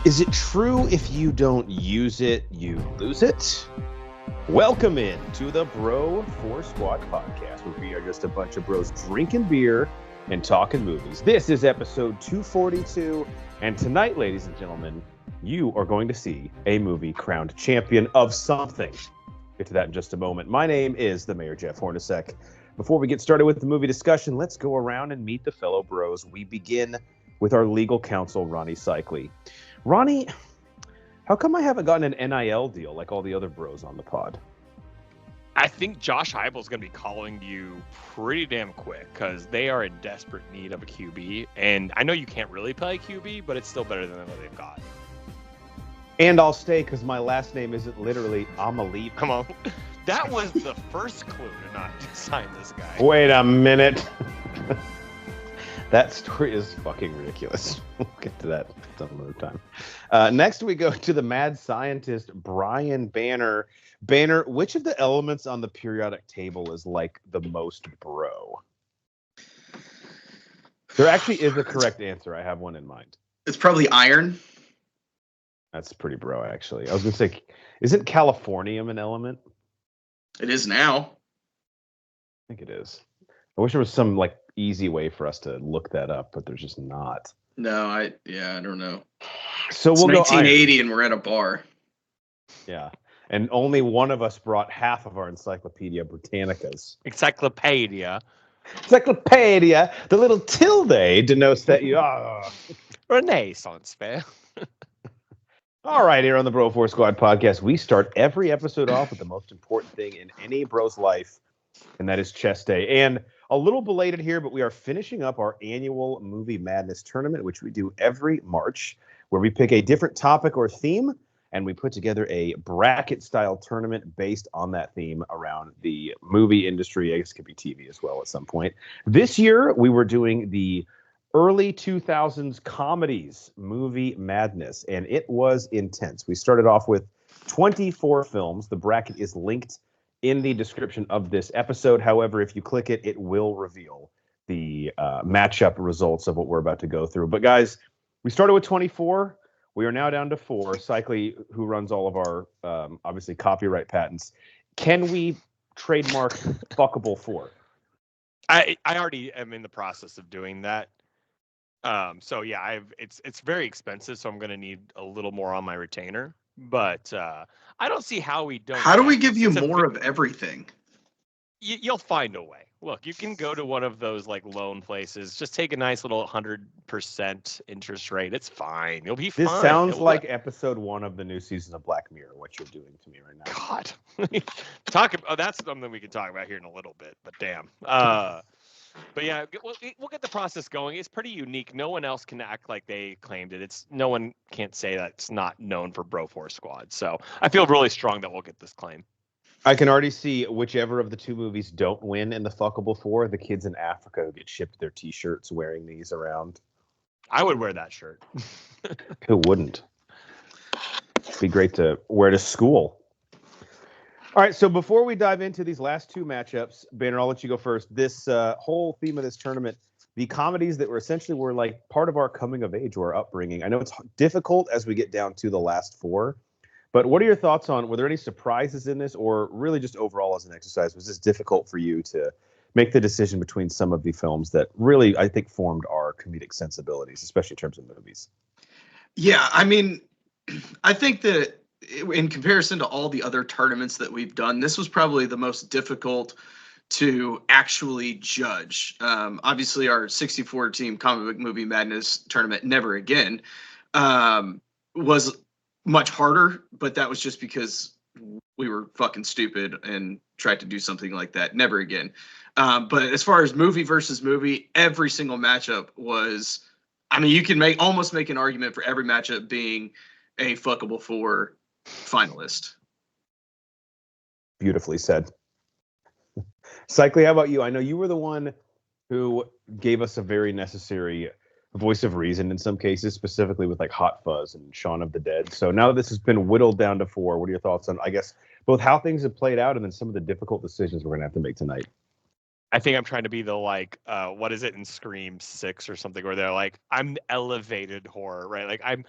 Is it true if you don't use it, you lose it? Welcome in to the Bro 4 Squad podcast, where we are just a bunch of bros drinking beer and talking movies. This is episode 242, and tonight, ladies and gentlemen, you are going to see a movie crowned champion of something. Get to that in just a moment. My name is the Mayor Jeff Hornacek. Before we get started with the movie discussion, let's go around and meet the fellow bros. We begin with our legal counsel, Ronnie Cycli. Ronnie, how come I haven't gotten an NIL deal like all the other bros on the pod? I think Josh Heupel's going to be calling you pretty damn quick because they are in desperate need of a QB. And I know you can't really play QB, but it's still better than what they've got. And I'll stay because my last name isn't literally Amaleve. Come on. That was the first clue to not sign this guy. Wait a minute. That story is fucking ridiculous. We'll get to that some other time. Next, we go to the mad scientist, Brian Banner. Banner, which of the elements on the periodic table is like the most bro? There actually is a correct answer. I have one in mind. It's probably iron. That's pretty bro, actually. I was going to say, isn't californium an element? It is now. I think it is. I wish there was some like easy way for us to look that up, but there's just not. No, I don't know. So It's we'll go 1980 and we're at a bar. Yeah. And only one of us brought half of our Encyclopedia Britannicas. Encyclopedia. Encyclopedia. The little tilde denotes that you are. Renaissance fair. All right, here on the Bro 4 Squad podcast, we start every episode off with the most important thing in any bro's life, and that is chest day. And a little belated here, but we are finishing up our annual Movie Madness Tournament, which we do every March, where we pick a different topic or theme, and we put together a bracket-style tournament based on that theme around the movie industry. I guess it could be TV as well at some point. This year, we were doing the early 2000s Comedies Movie Madness, and it was intense. We started off with 24 films. The bracket is linked in the description of this episode. However, if you click it, it will reveal the matchup results of what we're about to go through. But guys, we started with 24. We are now down to 4. Cycli, who runs all of our, obviously, copyright patents. Can we trademark fuckable 4? I already am in the process of doing that. So yeah, it's very expensive, so I'm going to need a little more on my retainer. But I don't see how we don't. How do we give you more of everything? You'll find a way. Look, you can go to one of those like loan places. Just take a nice little 100% interest rate. It's fine. You'll be fine. This sounds like episode 1 of the new season of Black Mirror, what you're doing to me right now. God. That's something we can talk about here in a little bit, but damn. But yeah, we'll get the process going. It's pretty unique. No one else can act like they claimed it. No one can't say that it's not known for Bro 4 Squad. So I feel really strong that we'll get this claim. I can already see whichever of the two movies don't win in the fuckable 4, the kids in Africa who get shipped their T-shirts wearing these around. I would wear that shirt. Who wouldn't? It'd be great to wear to school. All right, so before we dive into these last two matchups, Banner, I'll let you go first. This whole theme of this tournament, the comedies that were like part of our coming of age or our upbringing. I know it's difficult as we get down to the last 4, but what are your thoughts on, were there any surprises in this, or really just overall as an exercise, was this difficult for you to make the decision between some of the films that really, I think, formed our comedic sensibilities, especially in terms of movies? Yeah, I mean, I think that in comparison to all the other tournaments that we've done, this was probably the most difficult to actually judge. Obviously, our 64-team Comic Book Movie Madness Tournament, Never Again, was much harder, but that was just because we were fucking stupid and tried to do something like that. Never Again. But as far as movie versus movie, every single matchup was, I mean, you can almost make an argument for every matchup being a fuckable 4 finalist. Beautifully said. Cycli, how about you? I know you were the one who gave us a very necessary voice of reason in some cases, specifically with like Hot Fuzz and Shaun of the Dead. So now that this has been whittled down to 4, what are your thoughts on, I guess, both how things have played out and then some of the difficult decisions we're going to have to make tonight? I think I'm trying to be the like, what is it in Scream 6 or something, where they're like, I'm elevated horror, right? Like I'm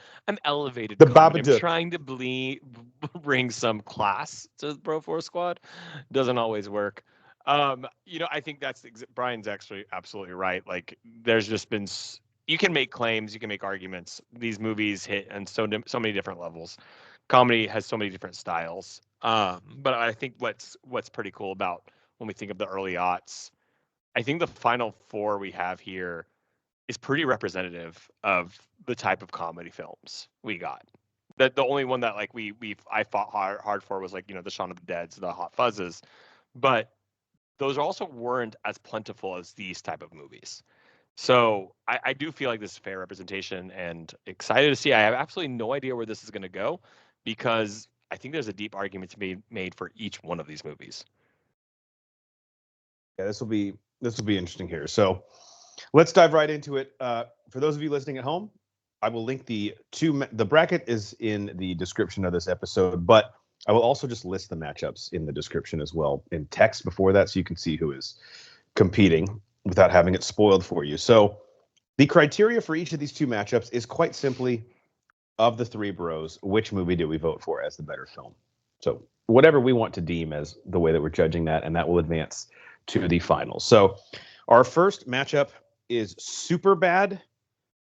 elevated The comedy. I'm Babadook. trying to bring some class to the Bro Force Squad. Doesn't always work. I think Brian's actually absolutely right. Like there's just been you can make claims, you can make arguments. These movies hit on so many different levels. Comedy has so many different styles. But I think what's pretty cool about when we think of the early aughts, I think the final four we have here is pretty representative of the type of comedy films we got. The only one that like I fought hard for was like, the Shaun of the Deads, the Hot Fuzzes, but those also weren't as plentiful as these type of movies. So I do feel like this is fair representation and excited to see. I have absolutely no idea where this is going to go because I think there's a deep argument to be made for each one of these movies. Yeah, this will be interesting here. So let's dive right into it. For those of you listening at home, I will link the bracket is in the description of this episode, but I will also just list the matchups in the description as well in text before that, so you can see who is competing without having it spoiled for you. So the criteria for each of these two matchups is quite simply, of the three bros, which movie do we vote for as the better film? So whatever we want to deem as the way that we're judging that, and that will advance to the finals. So our first matchup is Superbad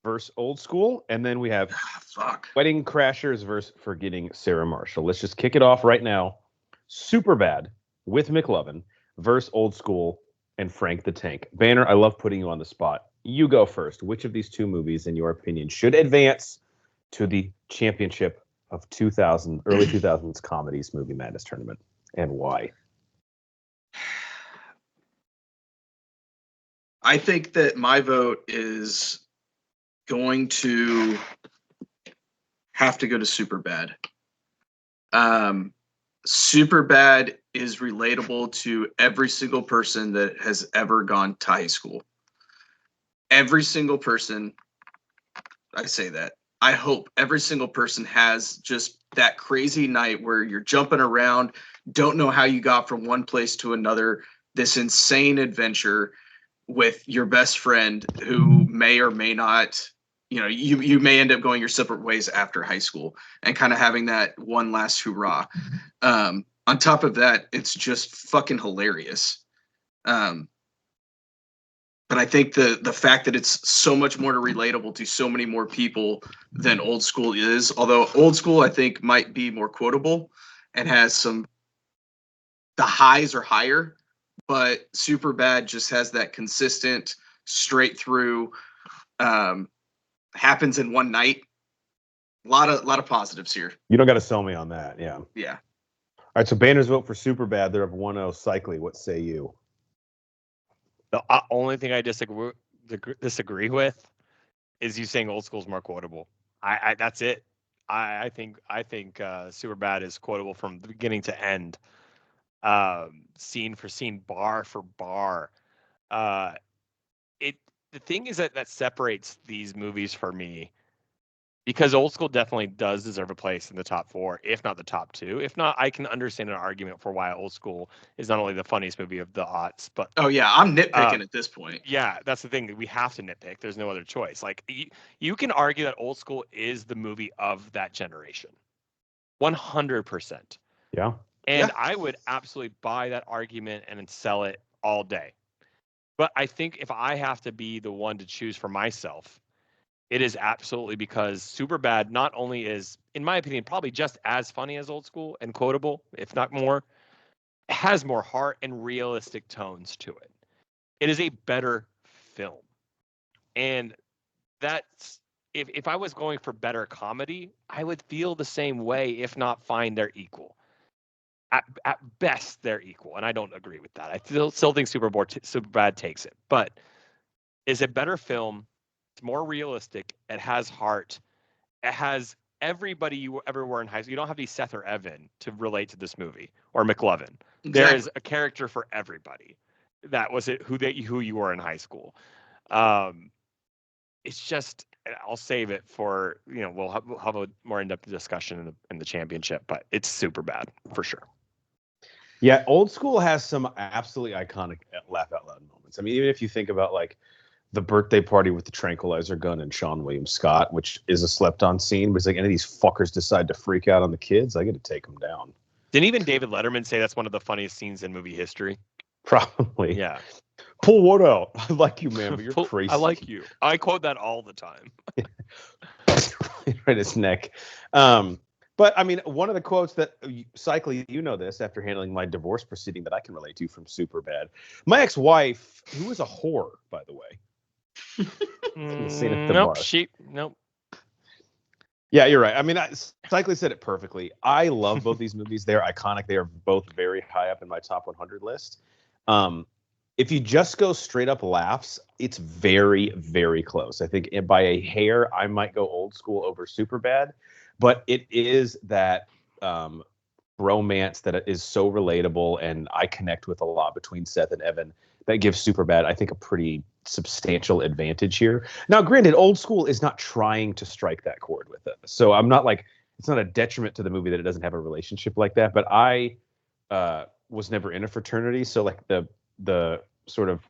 versus Old School, and then we have Wedding Crashers versus Forgetting Sarah Marshall. Let's just kick it off right now. Superbad with McLovin versus Old School and Frank the Tank. Banner, I love putting you on the spot. You go first. Which of these two movies, in your opinion, should advance to the championship of early 2000s Comedies Movie Madness Tournament, and why? I think that my vote is going to have to go to Superbad. Superbad is relatable to every single person that has ever gone to high school. Every single person, I say that. I hope every single person has just that crazy night where you're jumping around, don't know how you got from one place to another, this insane adventure with your best friend who may or may not, you may end up going your separate ways after high school and kind of having that one last hurrah. On top of that, it's just fucking hilarious. But I think the fact that it's so much more relatable to so many more people than Old School is, although Old School I think might be more quotable and has the highs are higher, but Superbad just has that consistent, straight through, happens in one night. A lot of positives here. You don't got to sell me on that. Yeah. Yeah. All right. So Banner's vote for Superbad. They're of 1-0 cycling. What say you? The only thing I disagree with is you saying Old School's more quotable. I that's it. I think Superbad is quotable from the beginning to end, scene for scene, bar for bar. The thing is that separates these movies for me, because Old School definitely does deserve a place in the top four, if not the top two. If not, I can understand an argument for why Old School is not only the funniest movie of the aughts, but oh yeah, I'm nitpicking at this point. Yeah, that's the thing. We have to nitpick. There's no other choice. Like you can argue that Old School is the movie of that generation, 100%. Yeah. And Yeah. I would absolutely buy that argument and sell it all day. But I think if I have to be the one to choose for myself, it is absolutely because Superbad not only is, in my opinion, probably just as funny as Old School and quotable, if not more, it has more heart and realistic tones to it. It is a better film. And that's, if I was going for better comedy, I would feel the same way, if not find they're equal. At best, they're equal. And I don't agree with that. I still think Superbad takes it. But is a better film. It's more realistic. It has heart. It has everybody you ever were in high school. You don't have to be Seth or Evan to relate to this movie, or McLovin. Exactly. There is a character for everybody. That was it. Who you were in high school. It's just, I'll save it for, we'll have a more in-depth discussion in the championship, but it's Superbad for sure. Yeah, Old School has some absolutely iconic laugh out loud moments. I mean, even if you think about like the birthday party with the tranquilizer gun and Sean William Scott, which is a slept on scene, but it's like any of these fuckers decide to freak out on the kids, I get to take them down. Didn't even David Letterman say that's one of the funniest scenes in movie history? Probably. Yeah. Pull what out? I like you, man, but you're crazy. I like you. I quote that all the time. Right in his neck. But I mean, one of the quotes that Cycly, you know this after handling my divorce proceeding that I can relate to from Superbad. My ex-wife, who was a whore, by the way. Seen at the bar. Nope. Yeah, you're right. I mean, Cycly said it perfectly. I love both these movies. They're iconic. They are both very high up in my top 100 list. If you just go straight up laughs, it's very, very close. I think by a hair, I might go Old School over Superbad, but it is that romance that is so relatable, and I connect with a lot between Seth and Evan that gives Superbad, I think, a pretty substantial advantage here. Now, granted, Old School is not trying to strike that chord with it, so I'm not like, it's not a detriment to the movie that it doesn't have a relationship like that. But I was never in a fraternity, so like the sort of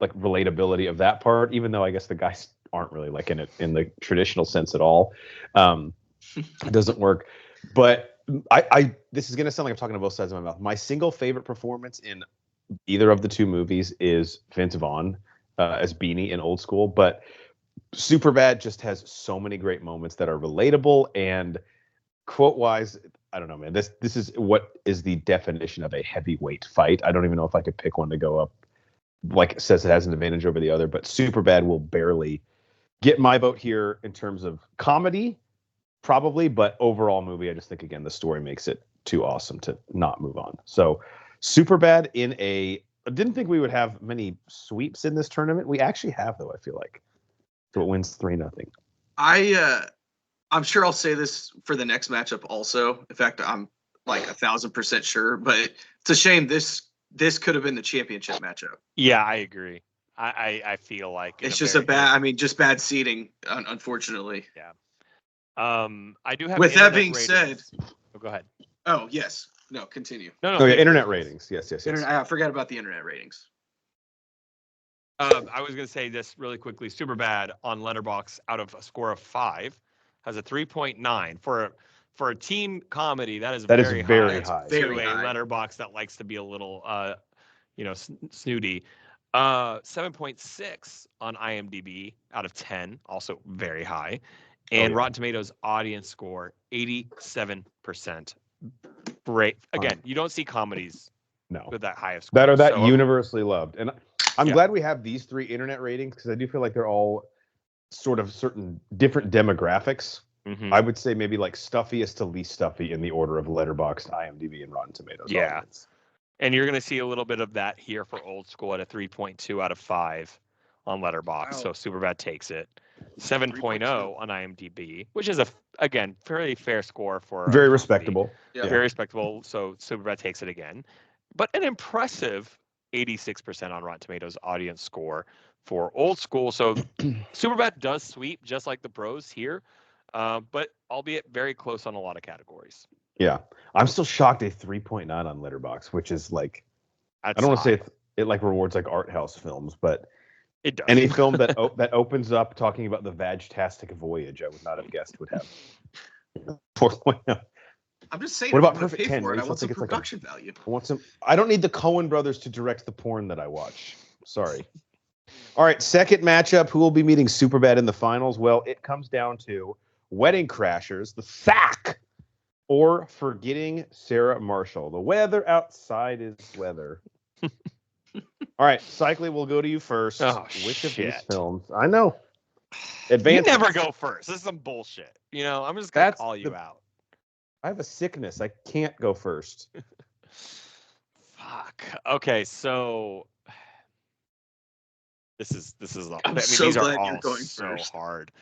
like relatability of that part, even though I guess the guys aren't really like in it in the traditional sense at all, it doesn't work. But I this is gonna sound like I'm talking to both sides of my mouth. My single favorite performance in either of the two movies is Vince Vaughn as Beanie in Old School, but Superbad just has so many great moments that are relatable and quote wise. I don't know, man. This is what is the definition of a heavyweight fight. I don't even know if I could pick one to go up. Like it says, it has an advantage over the other, but Superbad will barely get my vote here in terms of comedy, probably, but overall movie, I just think again the story makes it too awesome to not move on. So Superbad I didn't think we would have many sweeps in this tournament. We actually have, though, I feel like. So it wins 3-0. I'm sure I'll say this for the next matchup also. In fact, I'm like 1,000% sure, but it's a shame this could have been the championship matchup. Yeah, I agree. I feel like it's just bad seating, unfortunately. Yeah. I do have. With that being said, go ahead. Oh yes, no, continue. No. Yeah, internet ratings. Yes. I forgot about the internet ratings. I was going to say this really quickly. Superbad on Letterboxd out of a score of 5 has a 3.9 for a teen comedy. That is very high. Very high. Letterboxd that likes to be a little snooty. 7.6 on IMDb out of 10, also very high. And Rotten Tomatoes audience score 87%. Great. Again, you don't see comedies with that high of score. That universally loved. And I'm glad we have these 3 internet ratings because I do feel like they're all sort of certain different demographics. Mm-hmm. I would say maybe like stuffiest to least stuffy in the order of Letterboxd, IMDb, and Rotten Tomatoes. Yeah. Audience. And you're going to see a little bit of that here for Old School at a 3.2 out of 5 on Letterboxd. Wow. So Superbad takes it. 7.0 on IMDb, which is again fairly fair score for very respectable. Yeah. Very respectable. So Superbad takes it again, but an impressive 86% on Rotten Tomatoes audience score for Old School. So Superbad does sweep just like the Bros here, but albeit very close on a lot of categories. Yeah, I'm still shocked at 3.9 on Letterboxd, which is like I don't want to say it like rewards like art house films, but it does. Any film that opens up talking about the Vagtastic Voyage, I would not have guessed would have 4.0. I'm just saying. What about Perfect 10? I want some production value. I don't need the Coen brothers to direct the porn that I watch. Sorry. All right, second matchup. Who will be meeting Superbad in the finals? Well, it comes down to Wedding Crashers, the sack, or Forgetting Sarah Marshall. The weather outside is weather. All right, Cycly, we'll go to you first. Which of these films? I know. You never go first. This is some bullshit. I'm just going to call you out. I have a sickness. I can't go first. Fuck. Okay, so this is these are all so hard.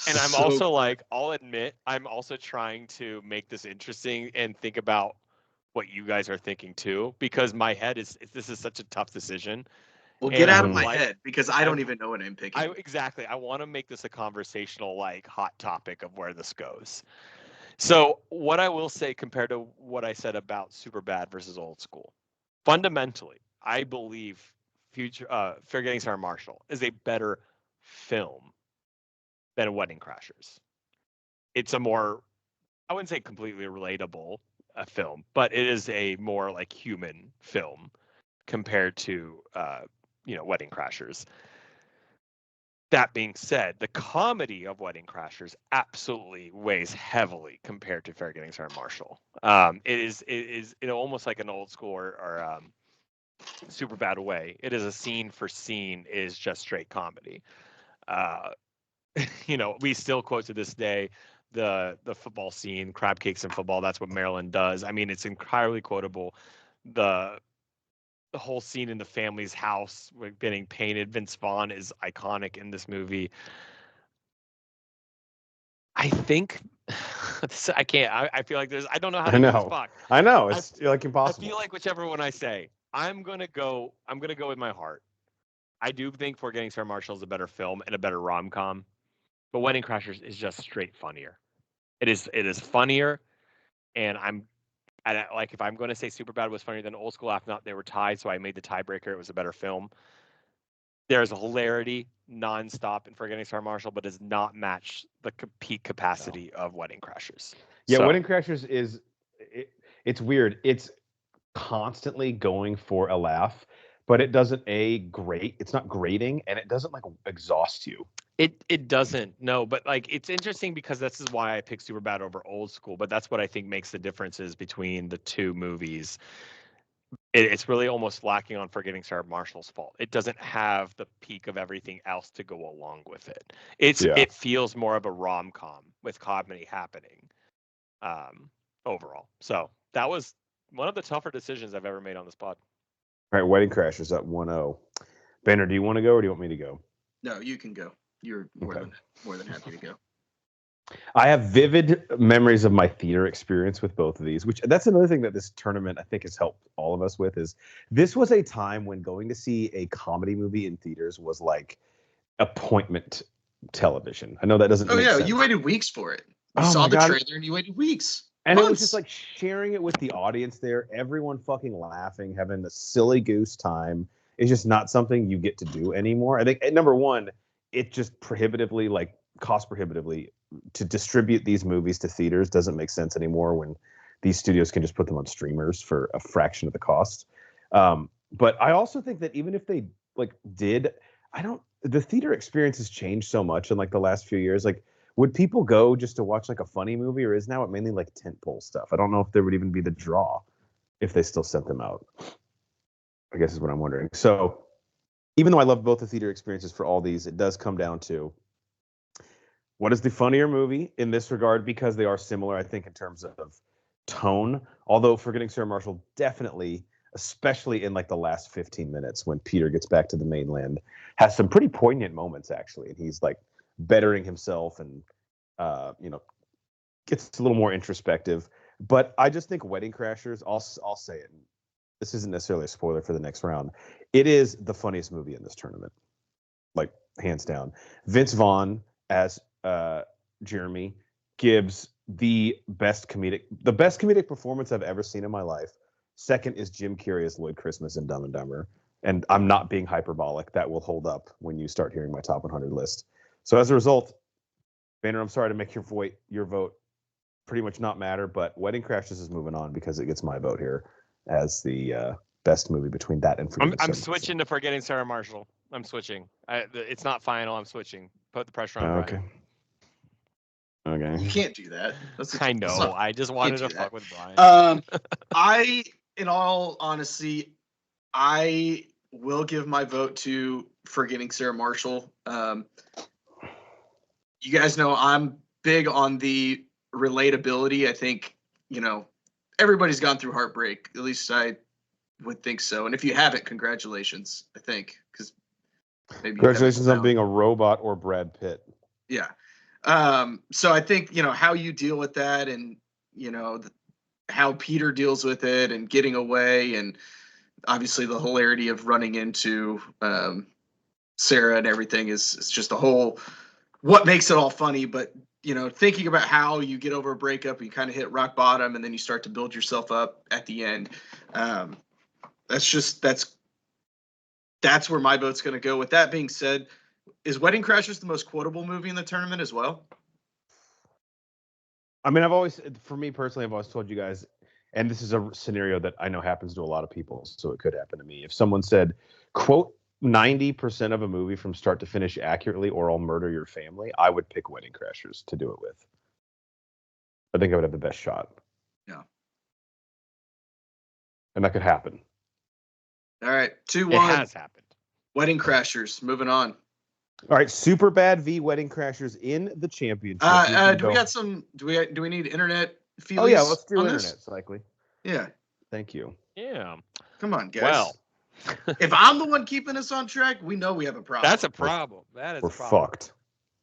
And I'm also like, I'll admit, I'm also trying to make this interesting and think about what you guys are thinking too, because my head this is such a tough decision. Well, get out of my head because I don't even know what I'm picking. Exactly. I want to make this a conversational, hot topic of where this goes. So what I will say compared to what I said about Superbad versus Old School, fundamentally, I believe Forgetting Sarah Marshall is a better film than Wedding Crashers. It's a more, I wouldn't say completely relatable film, but it is a more like human film compared to Wedding Crashers. That being said, the comedy of Wedding Crashers absolutely weighs heavily compared to Forgetting Sarah Marshall. It is almost like an Old School or Superbad way. It is a scene for scene is just straight comedy. We still quote to this day the football scene, crab cakes and football. That's what Maryland does. I mean, it's entirely quotable. The whole scene in the family's house with getting painted. Vince Vaughn is iconic in this movie. I think I can't. I feel like I don't know how to do this fuck. I know. It's like impossible. I feel like whichever one I say, I'm gonna go with my heart. I do think Forgetting Sarah Marshall is a better film and a better rom-com, but Wedding Crashers is just straight funnier. It is funnier, and if I'm going to say Superbad was funnier than Old School, if not, they were tied, so I made the tiebreaker. It was a better film. There's a hilarity nonstop in Forgetting Sarah Marshall, but does not match the peak capacity of Wedding Crashers. Yeah, so, Wedding Crashers it's weird. It's constantly going for a laugh, but it doesn't it's not grating, and it doesn't like exhaust you. It doesn't, no, but like it's interesting because this is why I picked Superbad over Old School, but that's what I think makes the differences between the two movies. It's really almost lacking on Forgetting Sarah Marshall's fault. It doesn't have the peak of everything else to go along with it. It feels more of a rom-com with comedy happening overall. So that was one of the tougher decisions I've ever made on this pod. All right, Wedding Crashers at 1-0. Banner, do you want to go or do you want me to go? No, you can go. You're more than happy to go. I have vivid memories of my theater experience with both of these, which that's another thing that this tournament I think has helped all of us with is this was a time when going to see a comedy movie in theaters was like appointment television. I know that doesn't make sense. You waited weeks for it. You saw the trailer and you waited weeks. And months. It was just like sharing it with the audience there, everyone fucking laughing, having a silly goose time. It's just not something you get to do anymore. I think number one, it just cost prohibitively to distribute these movies to theaters doesn't make sense anymore when these studios can just put them on streamers for a fraction of the cost. But I also think that even if they the theater experience has changed so much in like the last few years. Like, would people go just to watch like a funny movie, or is now it mainly like tentpole stuff? I don't know if there would even be the draw if they still sent them out. I guess is what I'm wondering. So even though I love both the theater experiences for all these, it does come down to what is the funnier movie in this regard, because they are similar, I think, in terms of tone. Although Forgetting Sarah Marshall definitely, especially in like the last 15 minutes when Peter gets back to the mainland, has some pretty poignant moments, actually. And he's like bettering himself and, gets a little more introspective. But I just think Wedding Crashers, I'll say it. This isn't necessarily a spoiler for the next round. It is the funniest movie in this tournament, like hands down. Vince Vaughn as Jeremy gives the best comedic performance I've ever seen in my life. Second is Jim Carrey as Lloyd Christmas in Dumb and Dumber. And I'm not being hyperbolic. That will hold up when you start hearing my top 100 list. So as a result, Banner, I'm sorry to make your vote pretty much not matter, but Wedding Crashers is moving on because it gets my vote here as the best movie between that and Forgetting I'm switching to Forgetting Sarah Marshall. I'm switching. It's not final. I'm switching. Put the pressure on Brian. Okay. You can't do that. I know. I just wanted to fuck with Brian. In all honesty, I will give my vote to Forgetting Sarah Marshall. You guys know I'm big on the relatability. I think, everybody's gone through heartbreak. At least I would think so. And if you haven't, congratulations, I think. Because maybe congratulations on being a robot or Brad Pitt. Yeah. So I think, how you deal with that and, how Peter deals with it and getting away, and obviously the hilarity of running into Sarah and everything is just a whole, what makes it all funny. But thinking about how you get over a breakup, you kind of hit rock bottom, and then you start to build yourself up at the end. That's where my vote's going to go. With that being said, is Wedding Crashers the most quotable movie in the tournament as well? I mean, for me personally, I've always told you guys, and this is a scenario that I know happens to a lot of people, so it could happen to me. If someone said, quote, 90% of a movie from start to finish accurately, or I'll murder your family, I would pick Wedding Crashers to do it with. I think I would have the best shot. Yeah. And that could happen. All right, 2-1. It has happened. Wedding Crashers. Moving on. All right, Superbad v Wedding Crashers in the championship. Do we got some? Do we need internet feelies? Oh yeah, let's do on internet this? cycling. Yeah. Thank you. Yeah. Come on, guys. Well, if I'm the one keeping us on track, we know we have a problem. that's a problem. That is We're a problem. fucked.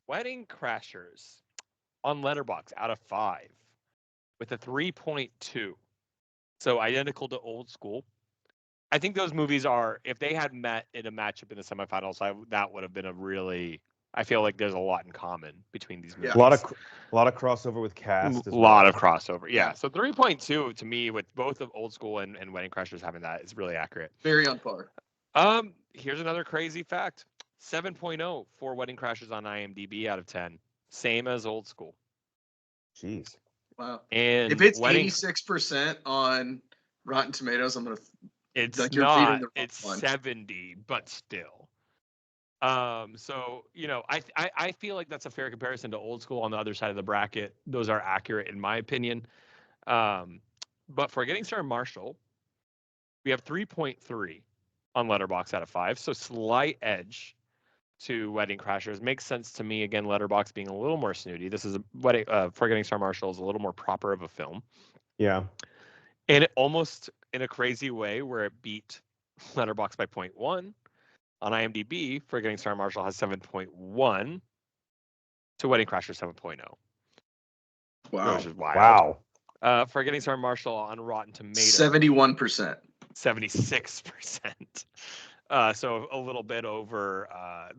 Wedding Crashers on Letterboxd out of 5 with a 3.2. So identical to Old School. I think those movies are, if they had met in a matchup in the semifinals, that would have been I feel like there's a lot in common between these movies. A lot of crossover with cast. A lot of crossover. Yeah. So 3.2 to me, with both of Old School and Wedding Crashers having that, is really accurate. Very on par. Here's another crazy fact. 7.0 for Wedding Crashers on IMDb out of 10. Same as Old School. Jeez. Wow. And if it's 86% on Rotten Tomatoes, I'm gonna. It's like not. It's 70, but still. So I feel like that's a fair comparison to Old School on the other side of the bracket. Those are accurate in my opinion. But for Getting Started Marshall, we have 3.3 on Letterboxd out of 5, so slight edge to Wedding Crashers. Makes sense to me. Again, Letterboxd being a little more snooty. This is for Getting Started Marshall is a little more proper of a film. Yeah. And it almost in a crazy way where it beat Letterboxd by 0.1 on IMDb. For Getting Started Marshall has 7.1 to Wedding Crashers 7.0. Wow. Which is wild. Wow. For Getting Started Marshall on Rotten Tomatoes. 71%. 76%. So a little bit over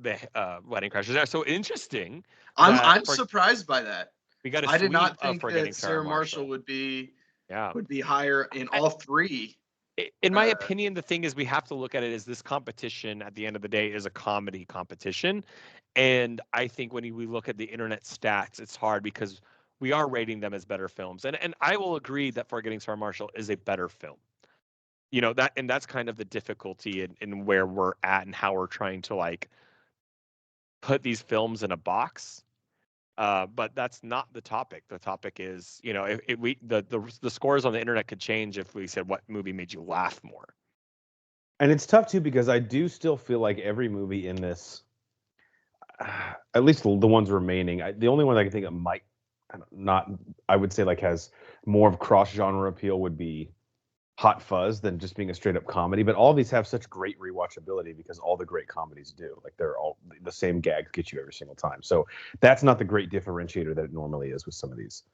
the Wedding Crashers there. So interesting. I'm surprised by that. We got I did not think that Sarah Marshall would be higher in all three. In my opinion, the thing is we have to look at it as this competition at the end of the day is a comedy competition. And I think when we look at the internet stats, it's hard because we are rating them as better films. And I will agree that For Getting Started Marshall is a better film. That's kind of the difficulty in where we're at and how we're trying to put these films in a box. But that's not the topic. The topic is, the scores on the internet could change if we said what movie made you laugh more. And it's tough too because I do still feel like every movie in this, at least the ones remaining, the only one I can think of might I would say has more of cross genre appeal would be Hot Fuzz than just being a straight up comedy. But all of these have such great rewatchability because all the great comedies do. They're all the same gags get you every single time. So that's not the great differentiator that it normally is with some of these.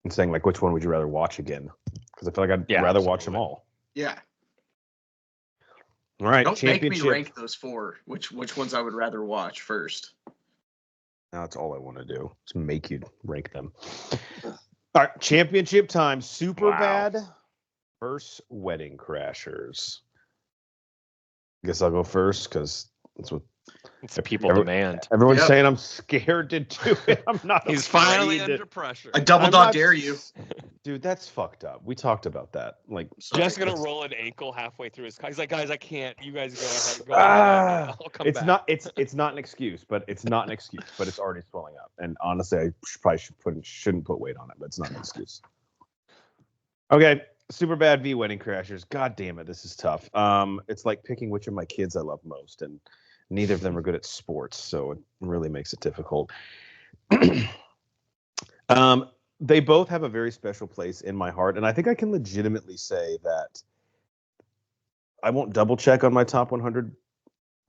And saying which one would you rather watch again? Because I feel like I'd rather watch them all. Yeah. All right. Don't make me rank those 4. Which ones I would rather watch first. Now that's all I want to do. Just make you rank them. All right, championship time. Superbad versus Wedding Crashers. Guess I'll go first because that's what people demand. Everyone's saying I'm scared to do it. I'm not. He's finally under pressure. I double dog dare you. Dude, that's fucked up. We talked about that. Just gonna roll an ankle halfway through his car. He's like, guys, I can't. You guys go ahead. I'll come back. It's not an excuse, but it's already swelling up. And honestly, I probably shouldn't put weight on it, but it's not an excuse. Okay, Superbad v Wedding Crashers. God damn it, this is tough. It's like picking which of my kids I love most, and neither of them are good at sports, so it really makes it difficult. They both have a very special place in my heart, and I think I can legitimately say that I won't double check on my top 100,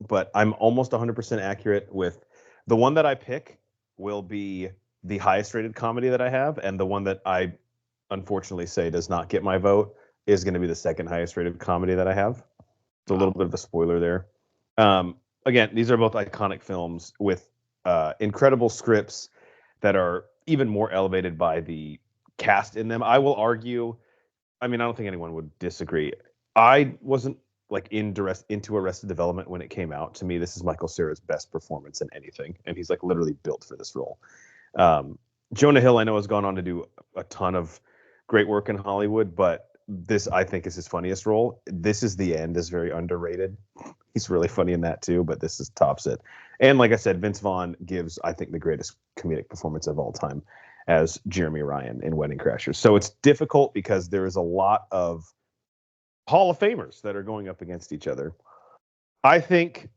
but I'm almost 100% accurate with the one that I pick will be the highest rated comedy that I have, and the one that I unfortunately say does not get my vote is going to be the second highest rated comedy that I have. It's a little bit of a spoiler there. Again, these are both iconic films with incredible scripts that are even more elevated by the cast in them. I will argue, I mean, I don't think anyone would disagree. I wasn't like into Arrested Development when it came out. To me, this is Michael Cera's best performance in anything, and he's like literally built for this role. Jonah Hill, I know, has gone on to do a ton of great work in Hollywood, but this, I think, is his funniest role. This Is the End is very underrated. He's really funny in that too, but this is tops it. And like I said, Vince Vaughn gives, I think, the greatest comedic performance of all time as Jeremy Ryan in Wedding Crashers. So it's difficult because there is a lot of Hall of Famers that are going up against each other. I think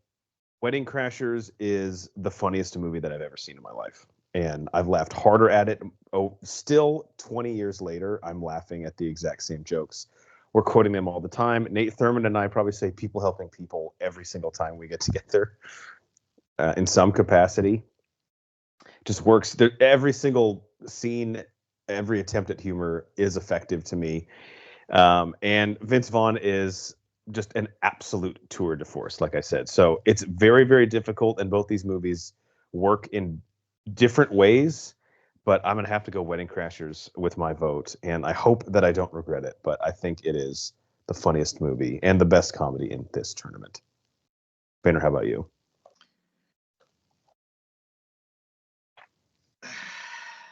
Wedding Crashers is the funniest movie that I've ever seen in my life. And I've laughed harder at it. Oh, still 20 years later, I'm laughing at the exact same jokes. We're quoting them all the time. Nate Thurmond and I probably say people helping people every single time we get together in some capacity. Just works. Every single scene, every attempt at humor is effective to me. And Vince Vaughn is just an absolute tour de force, like I said. So it's very, very difficult, and both these movies work in different ways, but I'm going to have to go Wedding Crashers with my vote, and I hope that I don't regret it, but I think it is the funniest movie and the best comedy in this tournament. Banner, how about you?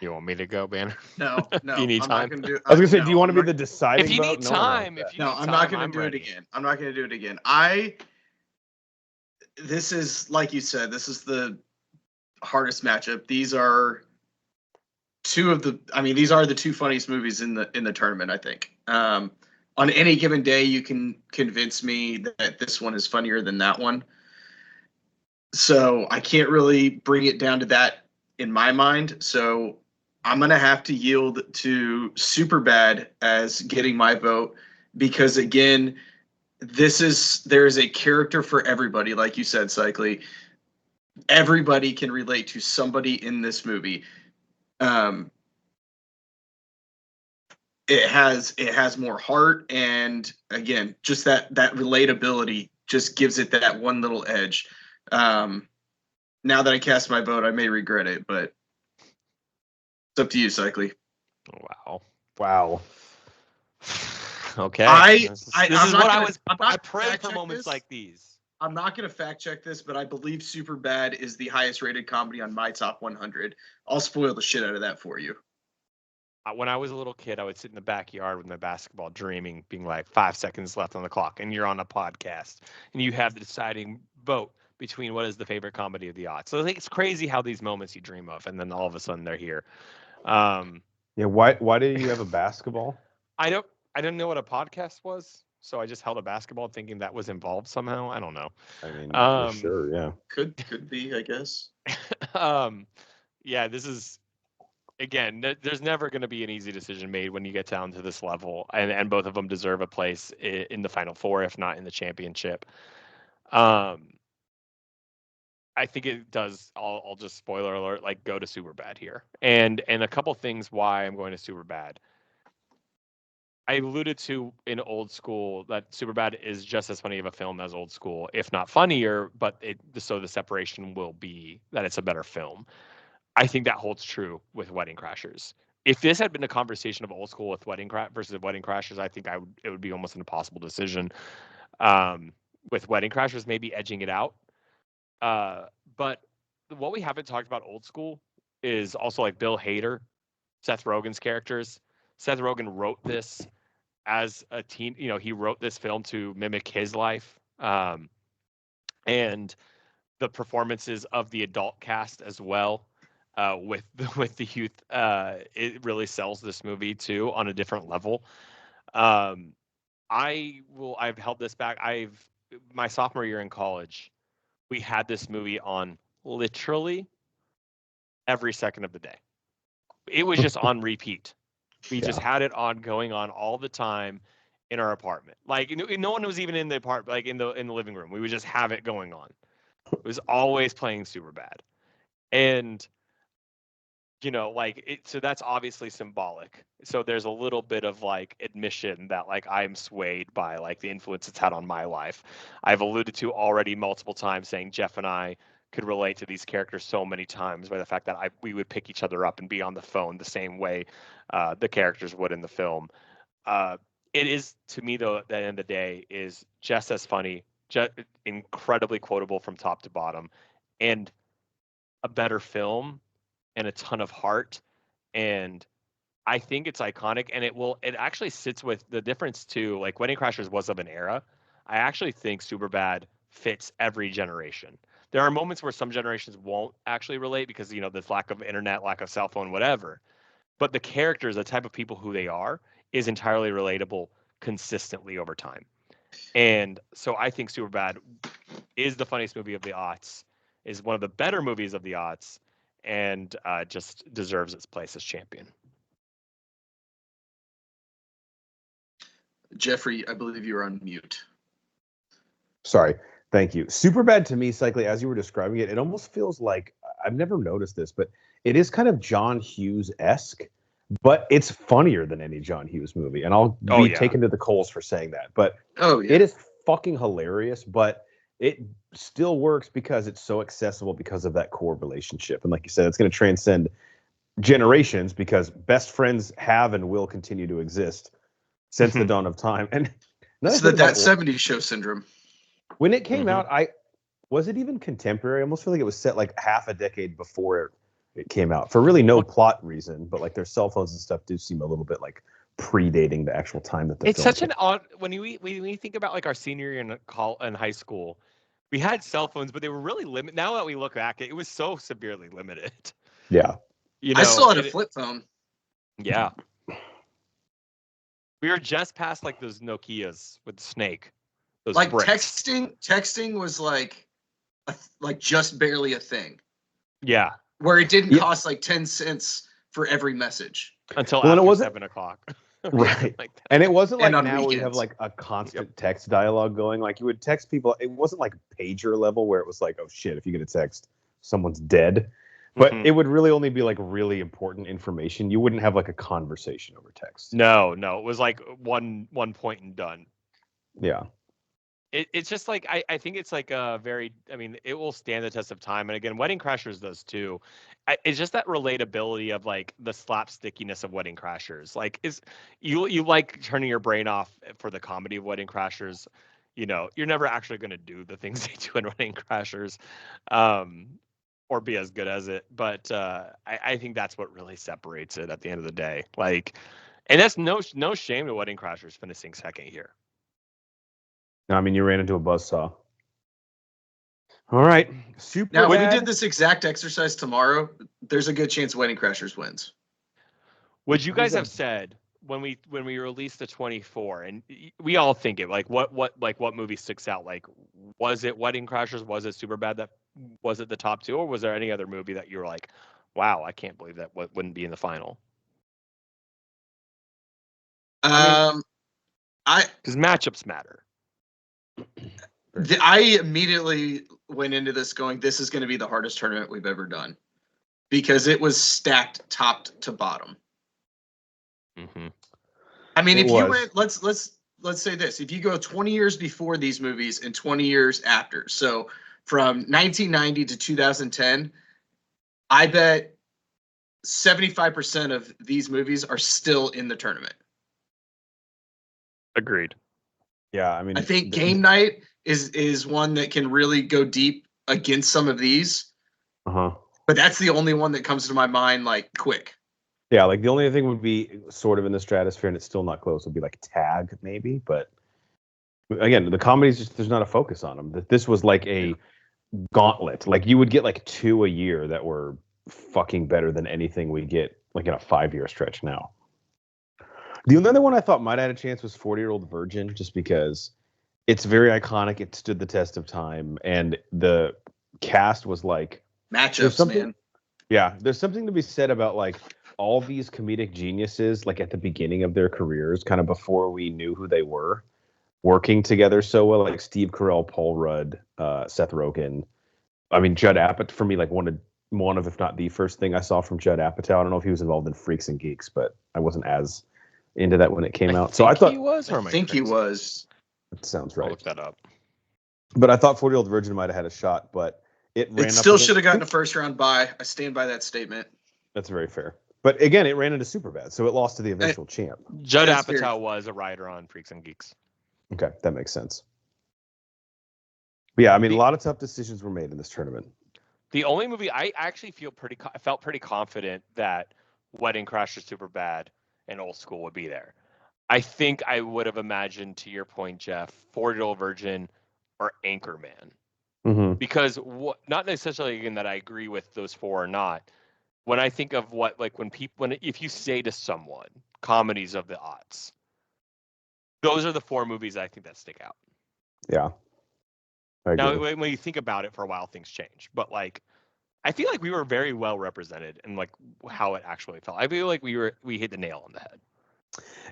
You want me to go, Banner? No. Do you need I'm time? not going to do. I was going to say, no, do you want I'm to be not- the deciding If you vote? need time, I'm not going to do it again. I'm not going to do it again. This is, like you said, this is the hardest matchup. These are these are the two funniest movies in the tournament, I think. On any given day, you can convince me that this one is funnier than that one. So I can't really bring it down to that in my mind. So I'm going to have to yield to Superbad as getting my vote because, again, there is a character for everybody, like you said, Cycly. Everybody can relate to somebody in this movie. It has more heart, and again, just that relatability just gives it that one little edge. Now that I cast my vote, I may regret it, but it's up to you, Cycly. Wow. Okay. This is what I pray for moments like these. I'm not going to fact check this, but I believe Superbad is the highest rated comedy on my top 100. I'll spoil the shit out of that for you. When I was a little kid, I would sit in the backyard with my basketball dreaming, being like 5 seconds left on the clock, and you're on a podcast, and you have the deciding vote between what is the favorite comedy of the odds. So I think it's crazy how these moments you dream of, and then all of a sudden they're here. Yeah, why did you have a basketball? I didn't know what a podcast was, so I just held a basketball thinking that was involved somehow. I don't know. I mean, for sure, yeah. Could be, I guess. Yeah, this is, again, there's never going to be an easy decision made when you get down to this level, and both of them deserve a place in the Final Four, if not in the championship. I think it does. I'll just spoiler alert, like go to Superbad here, and a couple things why I'm going to Superbad. I alluded to in Old School that Superbad is just as funny of a film as Old School, if not funnier. But so the separation will be that it's a better film. I think that holds true with Wedding Crashers. If this had been a conversation of Old School with versus Wedding Crashers, I think it would be almost an impossible decision. With Wedding Crashers maybe edging it out. But what we haven't talked about Old School is also like Bill Hader, Seth Rogen's characters. Seth Rogen wrote this as a teen. He wrote this film to mimic his life. And the performances of the adult cast as well, with the youth, it really sells this movie too on a different level. I've held this back. My sophomore year in college, we had this movie on literally every second of the day. It was just on repeat. We just had it going on all the time in our apartment. Like no one was even in the apartment, like in the living room. We would just have it going on. It was always playing Superbad. And so that's obviously symbolic. So there's a little bit of like admission that like I'm swayed by like the influence it's had on my life. I've alluded to already multiple times saying Jeff and I could relate to these characters so many times by the fact that we would pick each other up and be on the phone the same way the characters would in the film. It is, to me, though, at the end of the day, is just as funny, just incredibly quotable from top to bottom, and a better film and a ton of heart. And I think it's iconic, and it actually sits with the difference too. Like Wedding Crashers was of an era. I actually think Superbad fits every generation. There are moments where some generations won't actually relate because, this lack of internet, lack of cell phone, whatever. But the characters, the type of people who they are, is entirely relatable consistently over time. And so I think Superbad is the funniest movie of the aughts, is one of the better movies of the aughts, and just deserves its place as champion. Jeffrey, I believe you're on mute. Sorry. Thank you. Superbad, to me, Cycling, as you were describing it, it almost feels like, I've never noticed this, but it is kind of John Hughes-esque, but it's funnier than any John Hughes movie. And I'll be taken to the coals for saying that. But it is fucking hilarious, but it still works because it's so accessible because of that core relationship. And like you said, it's going to transcend generations because best friends have and will continue to exist since the dawn of time. And it's that 70s show syndrome. When it came out, was it even contemporary? I almost feel like it was set like half a decade before it came out for really no plot reason, but like their cell phones and stuff do seem a little bit like predating the actual time that it's such an odd when you think about like our senior year in high school, we had cell phones, but they were really limited. Now that we look back, it was so severely limited. Yeah, I still had a flip phone. Yeah, we were just past like those Nokias with the snake. Those like bricks. texting was like just barely a thing. Yeah, where it didn't cost like 10 cents for every message until after 7 o'clock. Right. Like that. And it wasn't like now weekends. where you have like a constant text dialogue going. Like you would text people. It wasn't like pager level where it was like, oh shit, if you get a text, someone's dead. But it would really only be like really important information. You wouldn't have like a conversation over text. No. It was like one point and done. Yeah. It's just like I think it's like a very, it will stand the test of time. And again, Wedding Crashers does too. It's just that relatability of like the slapstickiness of Wedding Crashers. Like you like turning your brain off for the comedy of Wedding Crashers. You're never actually going to do the things they do in Wedding Crashers, or be as good as it. But I think that's what really separates it at the end of the day. Like, and that's no shame to Wedding Crashers finishing second here. No, you ran into a buzzsaw. All right. Now, when we did this exact exercise tomorrow, there's a good chance Wedding Crashers wins. Would you guys have said when we released the 24, and we all think it, like what movie sticks out? Like, was it Wedding Crashers? Was it Superbad? That was it the top two, or was there any other movie that you were like, wow, I can't believe that wouldn't be in the final? Because matchups matter. I immediately went into this going, this is going to be the hardest tournament we've ever done because it was stacked top to bottom. Mm-hmm. If you went, let's say this, if you go 20 years before these movies and 20 years after, so from 1990 to 2010, I bet 75% of these movies are still in the tournament. Agreed. Yeah, I think Game Night is one that can really go deep against some of these. Uh-huh. But that's the only one that comes to my mind like quick. Yeah, like the only thing would be sort of in the stratosphere and it's still not close would be like Tag maybe, but again, the comedies just there's not a focus on them. This was like a gauntlet. Like you would get like 2 a year that were fucking better than anything we get like in a 5-year stretch now. The only other one I thought might have had a chance was 40-Year-Old Virgin, just because it's very iconic. It stood the test of time, and the cast was like matchups, man. Yeah, there's something to be said about like all these comedic geniuses, like at the beginning of their careers, kind of before we knew who they were, working together so well. Like Steve Carell, Paul Rudd, Seth Rogen. Judd Apatow for me, like one of if not the first thing I saw from Judd Apatow. I don't know if he was involved in Freaks and Geeks, but I wasn't as into that when it came out. So I thought he was. That sounds right. I'll look that up. But I thought 40-Year-Old Virgin might have had a shot, but It still should have gotten a first round bye. I stand by that statement. That's very fair. But again, it ran into Superbad, so it lost to the eventual champ. Judd Apatow was a writer on Freaks and Geeks. Okay, that makes sense. But yeah, I mean, a lot of tough decisions were made in this tournament. The only movie I actually felt pretty confident that Wedding Crashers, Superbad, and Old School would be there. I think I would have imagined, to your point, Jeff, 40-Year-Old Virgin or Anchorman. Mm-hmm. Because not necessarily again that I agree with those four or not. When I think of if you say to someone comedies of the aughts, those are the four movies I think that stick out. Yeah. Now, when you think about it for a while, things change. But like, I feel like we were very well represented in like how it actually felt. I feel like we hit the nail on the head.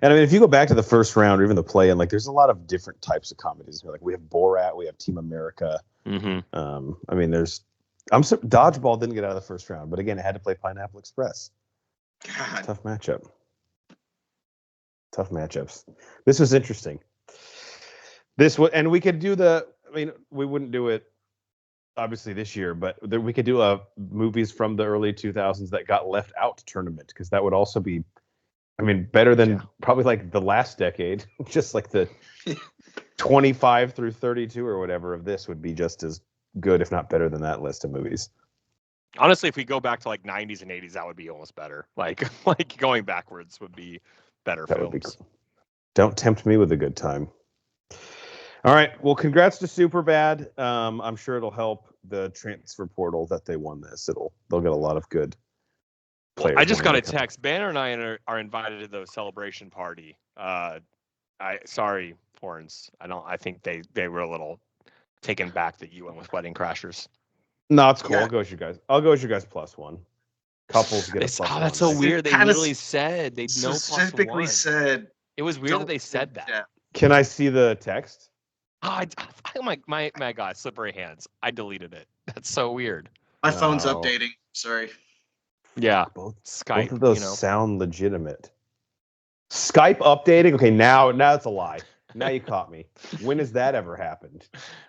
And I mean, if you go back to the first round or even the play-in, like there's a lot of different types of comedies. Like we have Borat, we have Team America. Mm-hmm. I mean, Dodgeball didn't get out of the first round, but again, it had to play Pineapple Express. God. Tough matchup. Tough matchups. This was interesting. And we could do we wouldn't do it obviously this year, but we could do movies from the early 2000s that got left out tournament, because that would also be, I mean, better than probably like the last decade. Just like the 25 through 32 or whatever of this would be just as good, if not better than that list of movies. Honestly, if we go back to like 90s and 80s, that would be almost better. Like going backwards would be better films. Would be cool. Don't tempt me with a good time. All right. Well, congrats to Superbad. I'm sure it'll help the transfer portal that they won this. They'll get a lot of good players. I just got a text. Banner and I are invited to the celebration party. Sorry, Horns. I think they were a little taken back that you went with Wedding Crashers. No, it's cool. Yeah. I'll go with you guys. I'll go with you guys +1. Couples get a +1. Oh, that's so weird. They literally said they specifically said. It was weird that they said that. Yeah. Can I see the text? Oh, my God, slippery hands. I deleted it. That's so weird. My phone's updating. Sorry. Yeah. Skype. Both of those sound legitimate. Skype updating? Okay, now it's a lie. Now you caught me. When has that ever happened?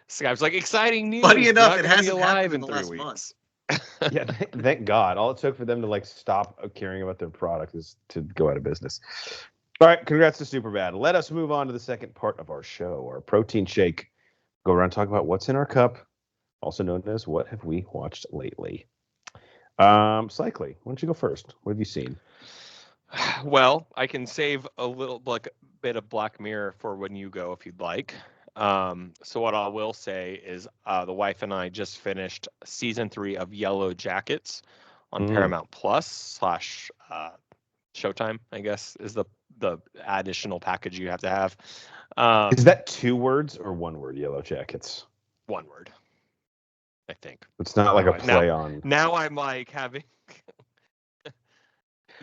Skype's like, exciting news. Funny enough, it hasn't happened in the 3 last weeks. month. Yeah, thank God. All it took for them to like stop caring about their product is to go out of business. All right, congrats to Superbad. Let us move on to the second part of our show, our protein shake. Go around and talk about what's in our cup, also known as what have we watched lately. Cycly, why don't you go first? What have you seen? Well, I can save a little bit of Black Mirror for when you go if you'd like. So what I will say is the wife and I just finished season 3 of Yellowjackets on Paramount Plus / Showtime, I guess, is the additional package you have to have. Is that 2 words or 1 word, Yellowjackets? 1 word, I think. It's not like a play on. Now I'm like having.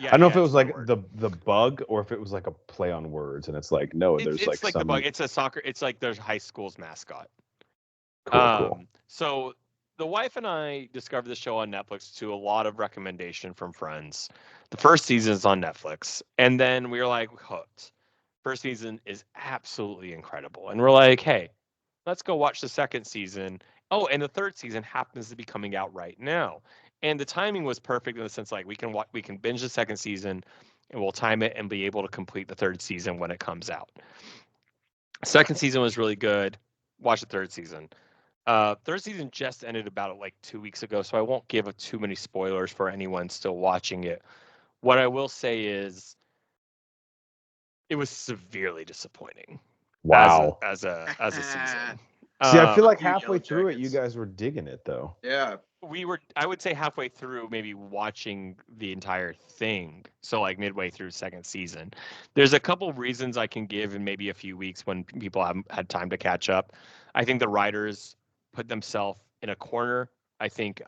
I don't know if it was like the bug or if it was like a play on words, and it's like there's it's like the bug. It's a soccer. It's like there's high school's mascot. Cool. So the wife and I discovered the show on Netflix to a lot of recommendation from friends. The first season is on Netflix, and then we were like hooked. First season is absolutely incredible, and we're like, hey, let's go watch the second season. Oh, and the third season happens to be coming out right now. And the timing was perfect in the sense like we can binge the second season and we'll time it and be able to complete the third season when it comes out. Second season was really good. Watch the third season. Third season just ended about like 2 weeks ago, so I won't give too many spoilers for anyone still watching it. What I will say is it was severely disappointing. Wow. As a season. See, I feel like halfway through it, you guys were digging it though. Yeah. I would say halfway through, maybe watching the entire thing. So like midway through second season, there's a couple reasons I can give in maybe a few weeks when people haven't had time to catch up. I think the writers put themselves in a corner. I think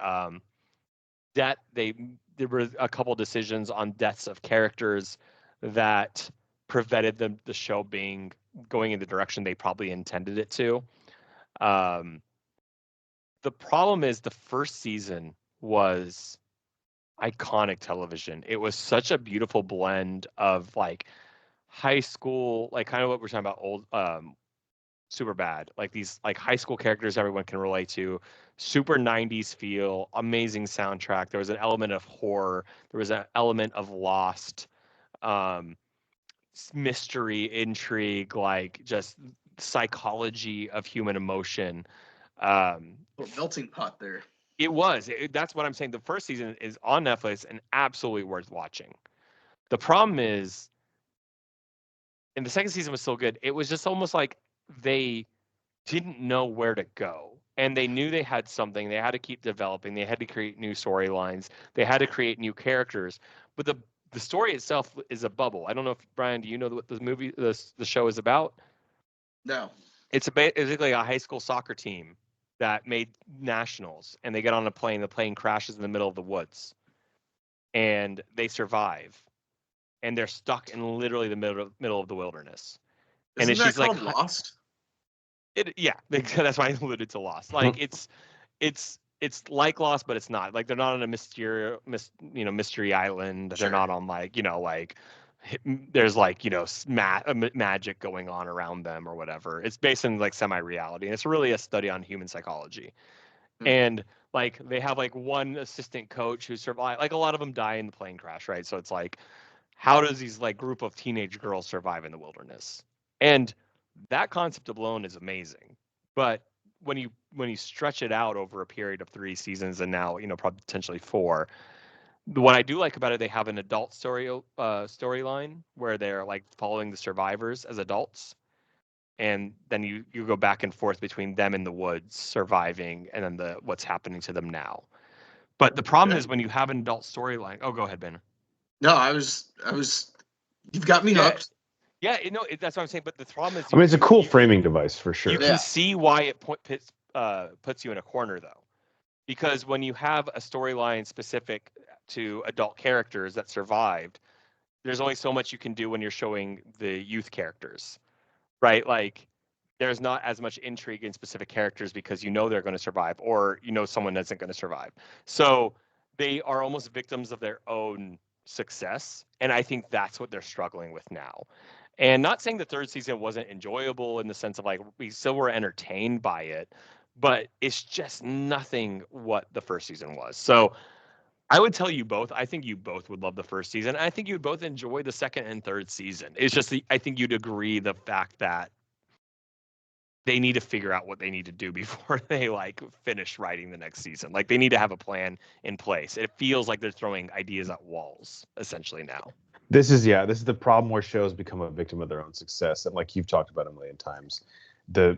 that there were a couple decisions on deaths of characters that prevented the show going in the direction they probably intended it to. The problem is the first season was iconic television. It was such a beautiful blend of like high school, like kind of what we're talking about, old Superbad, like these like high school characters everyone can relate to, super 90s feel, amazing soundtrack. There was an element of horror, there was an element of Lost, um, mystery, intrigue, like just psychology of human emotion. Melting pot there. It was. That's what I'm saying. The first season is on Netflix and absolutely worth watching. The problem is, and the second season was so good, it was just almost like they didn't know where to go. And they knew they had something. They had to keep developing. They had to create new storylines. They had to create new characters. But the story itself is a bubble. I don't know if Brian, do you know what the show is about? No. It's basically a high school soccer team that made nationals, and they get on a plane. The plane crashes in the middle of the woods, and they survive, and they're stuck in literally the middle of the wilderness. Isn't and that she's called like, Lost? yeah, that's why I alluded to Lost. Like it's like Lost, but it's not. Like they're not on a mystery island. Sure. They're not on like like there's like magic going on around them or whatever. It's based in like semi-reality, and it's really a study on human psychology. And like they have like one assistant coach who survived. Like a lot of them die in the plane crash, right? So it's like, how does these like group of teenage girls survive in the wilderness? And that concept alone is amazing. But when you stretch it out over a period of 3 seasons and now probably potentially 4, what I do like about it, they have an adult storyline where they're like following the survivors as adults, and then you go back and forth between them in the woods surviving and then what's happening to them now. But the problem is when you have an adult storyline. Oh, go ahead, Ben. No, I was. You've got me hooked. Yeah, that's what I'm saying. But the problem is, I mean, it's a cool framing device for sure. You can see why it puts you in a corner, though, because when you have a storyline specific to adult characters that survived, there's only so much you can do when you're showing the youth characters, right? Like, there's not as much intrigue in specific characters because they're going to survive, or someone isn't going to survive. So they are almost victims of their own success, and I think that's what they're struggling with now. And not saying the third season wasn't enjoyable in the sense of like we still were entertained by it, but it's just nothing what the first season was. So I would tell you both. I think you both would love the first season. I think you'd both enjoy the second and third season. It's just I think you'd agree the fact that they need to figure out what they need to do before they like finish writing the next season. Like they need to have a plan in place. It feels like they're throwing ideas at walls essentially now. This is the problem where shows become a victim of their own success. And like you've talked about a million times, the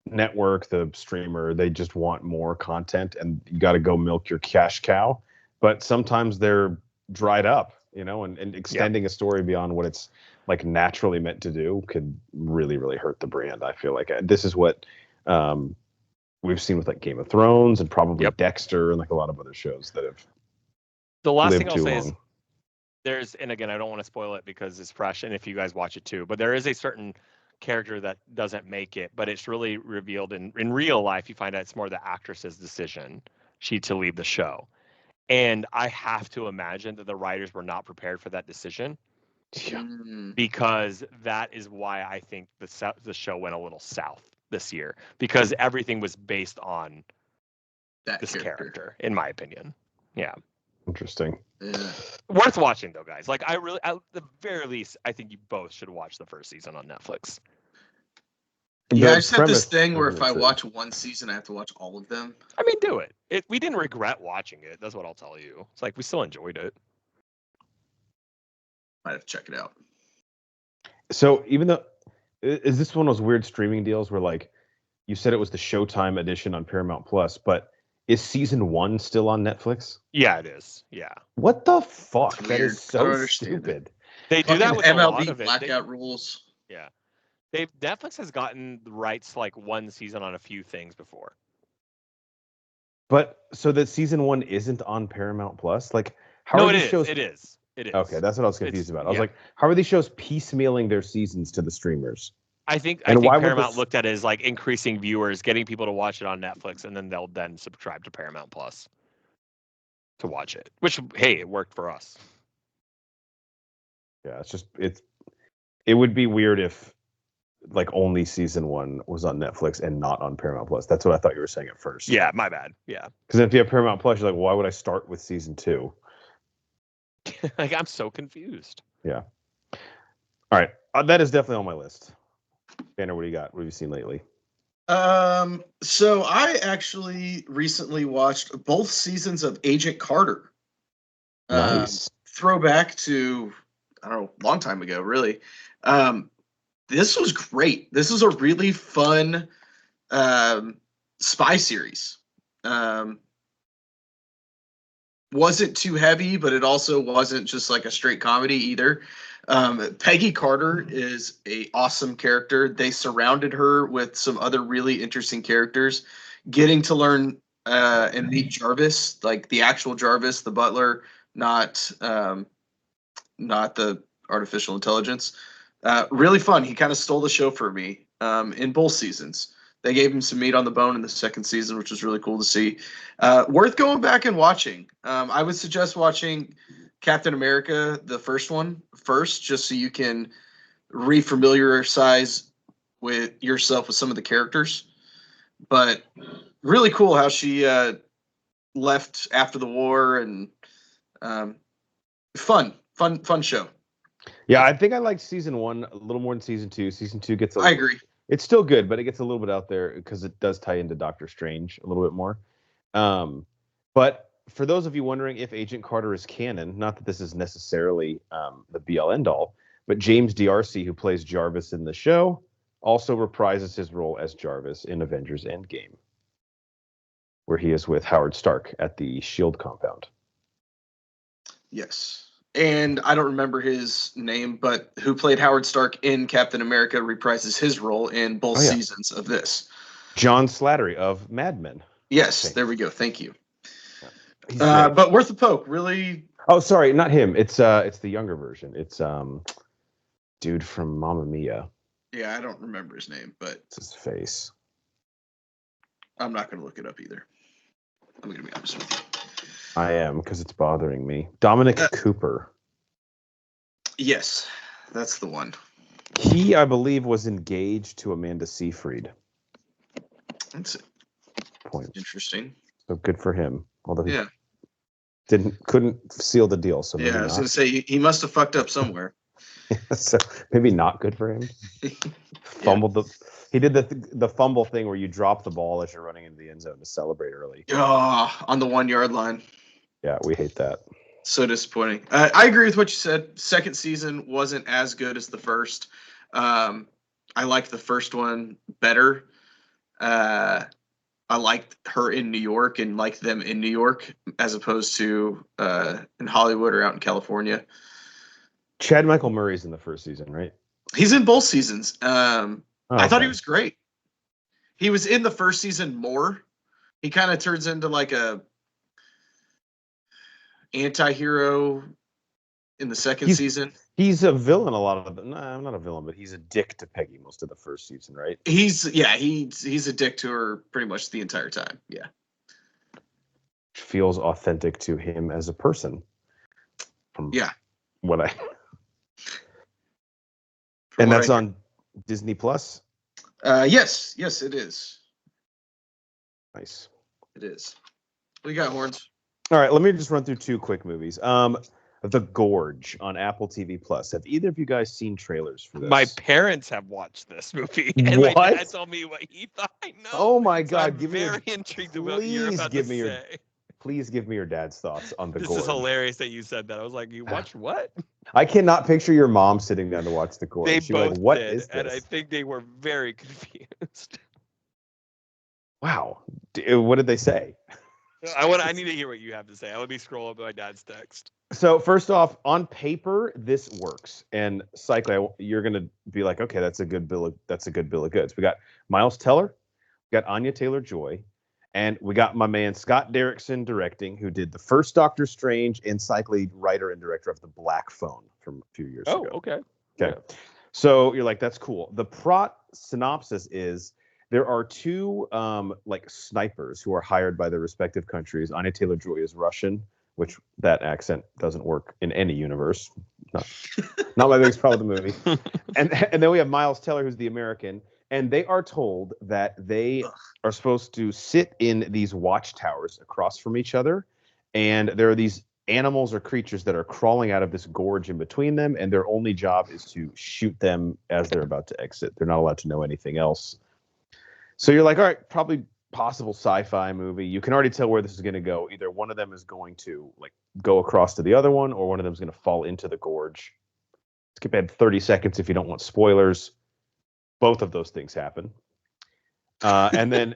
network, the streamer, they just want more content and you got to go milk your cash cow. But sometimes they're dried up, and extending a story beyond what it's like naturally meant to do could really, really hurt the brand. I feel like this is what we've seen with like Game of Thrones and probably Dexter and like a lot of other shows that have the last lived thing I'll too say long. is and again, I don't want to spoil it because it's fresh and if you guys watch it too, but there is a certain character that doesn't make it, but it's really revealed in real life. You find out it's more the actress's decision to leave the show. And I have to imagine that the writers were not prepared for that decision. Yeah. Because that is why I think the show went a little south this year, because everything was based on this character, in my opinion. Yeah. Interesting. Yeah. Worth watching though, guys. Like at the very least, I think you both should watch the first season on Netflix. Yeah, I just have this thing where if I watch one season, I have to watch all of them. I mean, do it. We didn't regret watching it. That's what I'll tell you. It's like we still enjoyed it. Might have to check it out. So even though, is this one of those weird streaming deals where like you said it was the Showtime edition on Paramount Plus, but is season 1 still on Netflix? Yeah, it is. Yeah. What the fuck? It's that weird. is so stupid. They do that with MLB a lot of it. blackout rules. Yeah. Netflix has gotten the rights to like one season on a few things before. But so that season 1 isn't on Paramount Plus? Like how are these shows? It is. Okay, that's what I was confused about. I was like, how are these shows piecemealing their seasons to the streamers? I think Paramount looked at it as like increasing viewers, getting people to watch it on Netflix, and then they'll subscribe to Paramount Plus to watch it. Which, hey, it worked for us. Yeah, it would be weird if like only season 1 was on Netflix and not on Paramount Plus. That's what I thought you were saying at first. Yeah, my bad. Yeah. Because if you have Paramount Plus, you're like, why would I start with season 2? Like, I'm so confused. Yeah. All right. That is definitely on my list. Banner, what do you got? What have you seen lately? So I actually recently watched both seasons of Agent Carter. Nice. Throwback to, I don't know, a long time ago, really. This was great. This was a really fun spy series. Wasn't too heavy, but it also wasn't just like a straight comedy either. Peggy Carter is an awesome character. They surrounded her with some other really interesting characters. Getting to learn and meet Jarvis, like the actual Jarvis, the butler, not the artificial intelligence. Really fun. He kind of stole the show for me in both seasons. They gave him some meat on the bone in the second season, which was really cool to see. Worth going back and watching. I would suggest watching Captain America, the first one, first, just so you can refamiliarize with yourself with some of the characters. But really cool how she left after the war, and fun show. Yeah, I think I liked season 1 a little more than season 2. Season 2 gets I agree. It's still good, but it gets a little bit out there because it does tie into Doctor Strange a little bit more. But for those of you wondering if Agent Carter is canon, not that this is necessarily the be-all end-all, but James D'Arcy, who plays Jarvis in the show, also reprises his role as Jarvis in Avengers Endgame, where he is with Howard Stark at the S.H.I.E.L.D. compound. Yes. And I don't remember his name, but who played Howard Stark in Captain America reprises his role in both seasons of this. John Slattery of Mad Men. Yes, there we go. Thank you. Yeah. But worth a poke, really. Oh, sorry, not him. It's the younger version. It's dude from Mamma Mia. Yeah, I don't remember his name, but it's his face. I'm not going to look it up either. I'm going to be honest with you. I am, because it's bothering me. Dominic Cooper. Yes, that's the one. He, I believe, was engaged to Amanda Seyfried. That's Point. Interesting. So good for him. Although he Yeah. couldn't seal the deal. So maybe Yeah, I was not. going to say he must have fucked up somewhere. So maybe not good for him. Fumbled he did the fumble thing where you drop the ball as you're running into the end zone to celebrate early. Oh, on the 1 yard line. Yeah, we hate that. So disappointing. I agree with what you said. Second season wasn't as good as the first. I liked the first one better. I liked her in New York and liked them in New York as opposed to in Hollywood or out in California. Chad Michael Murray's in the first season, right? He's in both seasons. I thought he okay. was great. He was in the first season more. He kind of turns into like a anti-hero in the second season. He's a villain a lot of I'm not a villain, but he's a dick to Peggy most of the first season, right? He's a dick to her pretty much the entire time. Yeah. Feels authentic to him as a person. What I and that's on Disney Plus? Yes, it is. Nice. It is. What you got, Horns? All right, let me just run through 2 quick movies. The Gorge on Apple TV Plus. Have either of you guys seen trailers for this? My parents have watched this movie, and my dad told me what he thought. I know. Oh my God! So I'm very intrigued about what you're about to say. Please give me your dad's thoughts on The Gorge. This is hilarious that you said that. I was like, you watched what? I cannot picture your mom sitting down to watch The Gorge. They both like, what did, is this? and I think they were very confused. Wow. What did they say? I need to hear what you have to say. Let me scroll up my dad's text. So first off, on paper, this works, and cycling, you're gonna be like, okay, that's a good bill of goods. We got Miles Teller, we got Anya Taylor-Joy, and we got my man Scott Derrickson directing, who did the first Doctor Strange, and cycling writer and director of The Black Phone from a few years ago. Oh, okay. Okay. Yeah. So you're like, that's cool. The plot synopsis is there are 2 like snipers who are hired by their respective countries. Anya Taylor-Joy is Russian, which that accent doesn't work in any universe. Not my biggest problem with the movie. And then we have Miles Teller, who's the American, and they are told that they are supposed to sit in these watchtowers across from each other, and there are these animals or creatures that are crawling out of this gorge in between them, and their only job is to shoot them as they're about to exit. They're not allowed to know anything else. So you're like, all right, probably possible sci-fi movie. You can already tell where this is going to go. Either one of them is going to like go across to the other one, or one of them is going to fall into the gorge. Skip ahead 30 seconds if you don't want spoilers. Both of those things happen. And then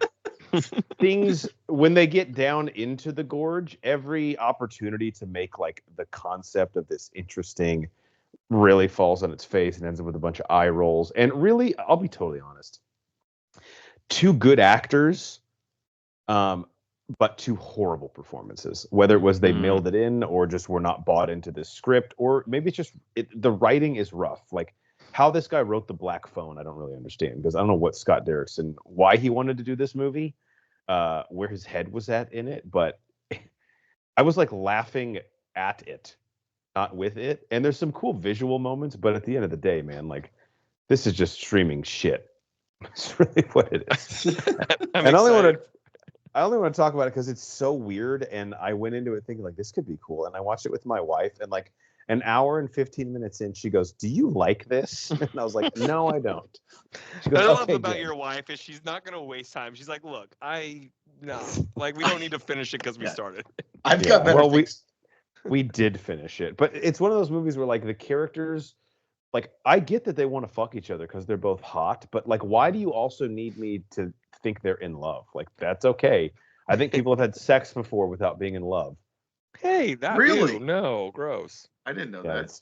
things, when they get down into the gorge, every opportunity to make like the concept of this interesting really falls on its face and ends up with a bunch of eye rolls. And really, I'll be totally honest, two good actors, but two horrible performances. Whether it was they mailed it in or just were not bought into this script, or maybe it's just the writing is rough. Like how this guy wrote The Black Phone, I don't really understand, because I don't know what Scott Derrickson, why he wanted to do this movie, where his head was at in it, but I was like laughing at it, not with it. And there's some cool visual moments, but at the end of the day, man, like this is just streaming shit. That's really what it is. And I only want to talk about it because it's so weird, and I went into it thinking like this could be cool, and I watched it with my wife, and like an hour and 15 minutes in, she goes, "Do you like this?" And I was like, "No, I don't." She goes, What I love "Okay, about good." your wife is she's not going to waste time. She's like, "Look, like we don't need to finish it because we started." I've got better things. We did finish it, but it's one of those movies where like the characters, like I get that they want to fuck each other because they're both hot, but like why do you also need me to think they're in love? Like that's okay. I think people have had sex before without being in love. Hey, that Really? No, gross. I didn't know Yeah, that. it's,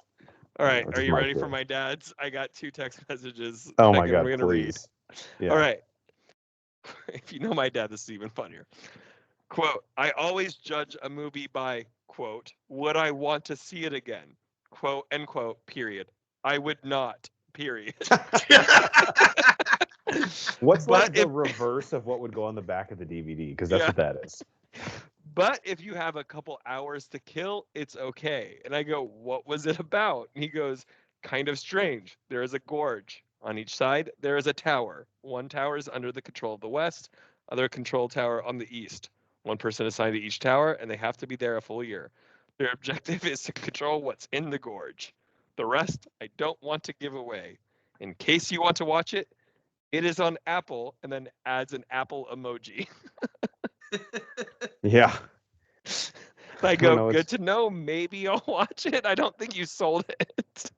All right, it's are you my ready for theory. my dad's? I got 2 text messages. Oh that my god, we're gonna please. read. Yeah. All right. If you know my dad, this is even funnier. Quote, I always judge a movie by, quote, would I want to see it again? Quote, end quote, period. I would not, period. What's But like the if- reverse of what would go on the back of the DVD? Because that's what that is. But if you have a couple hours to kill, it's okay. And I go, what was it about? And he goes, kind of strange. There is a gorge. On each side, there is a tower. One tower is under the control of the west, other control tower on the east. One person assigned to each tower, and they have to be there a full year. Their objective is to control what's in the gorge. The rest, I don't want to give away. In case you want to watch it, it is on Apple, and then adds an Apple emoji. Yeah. I go, good to know. Maybe I'll watch it. I don't think you sold it.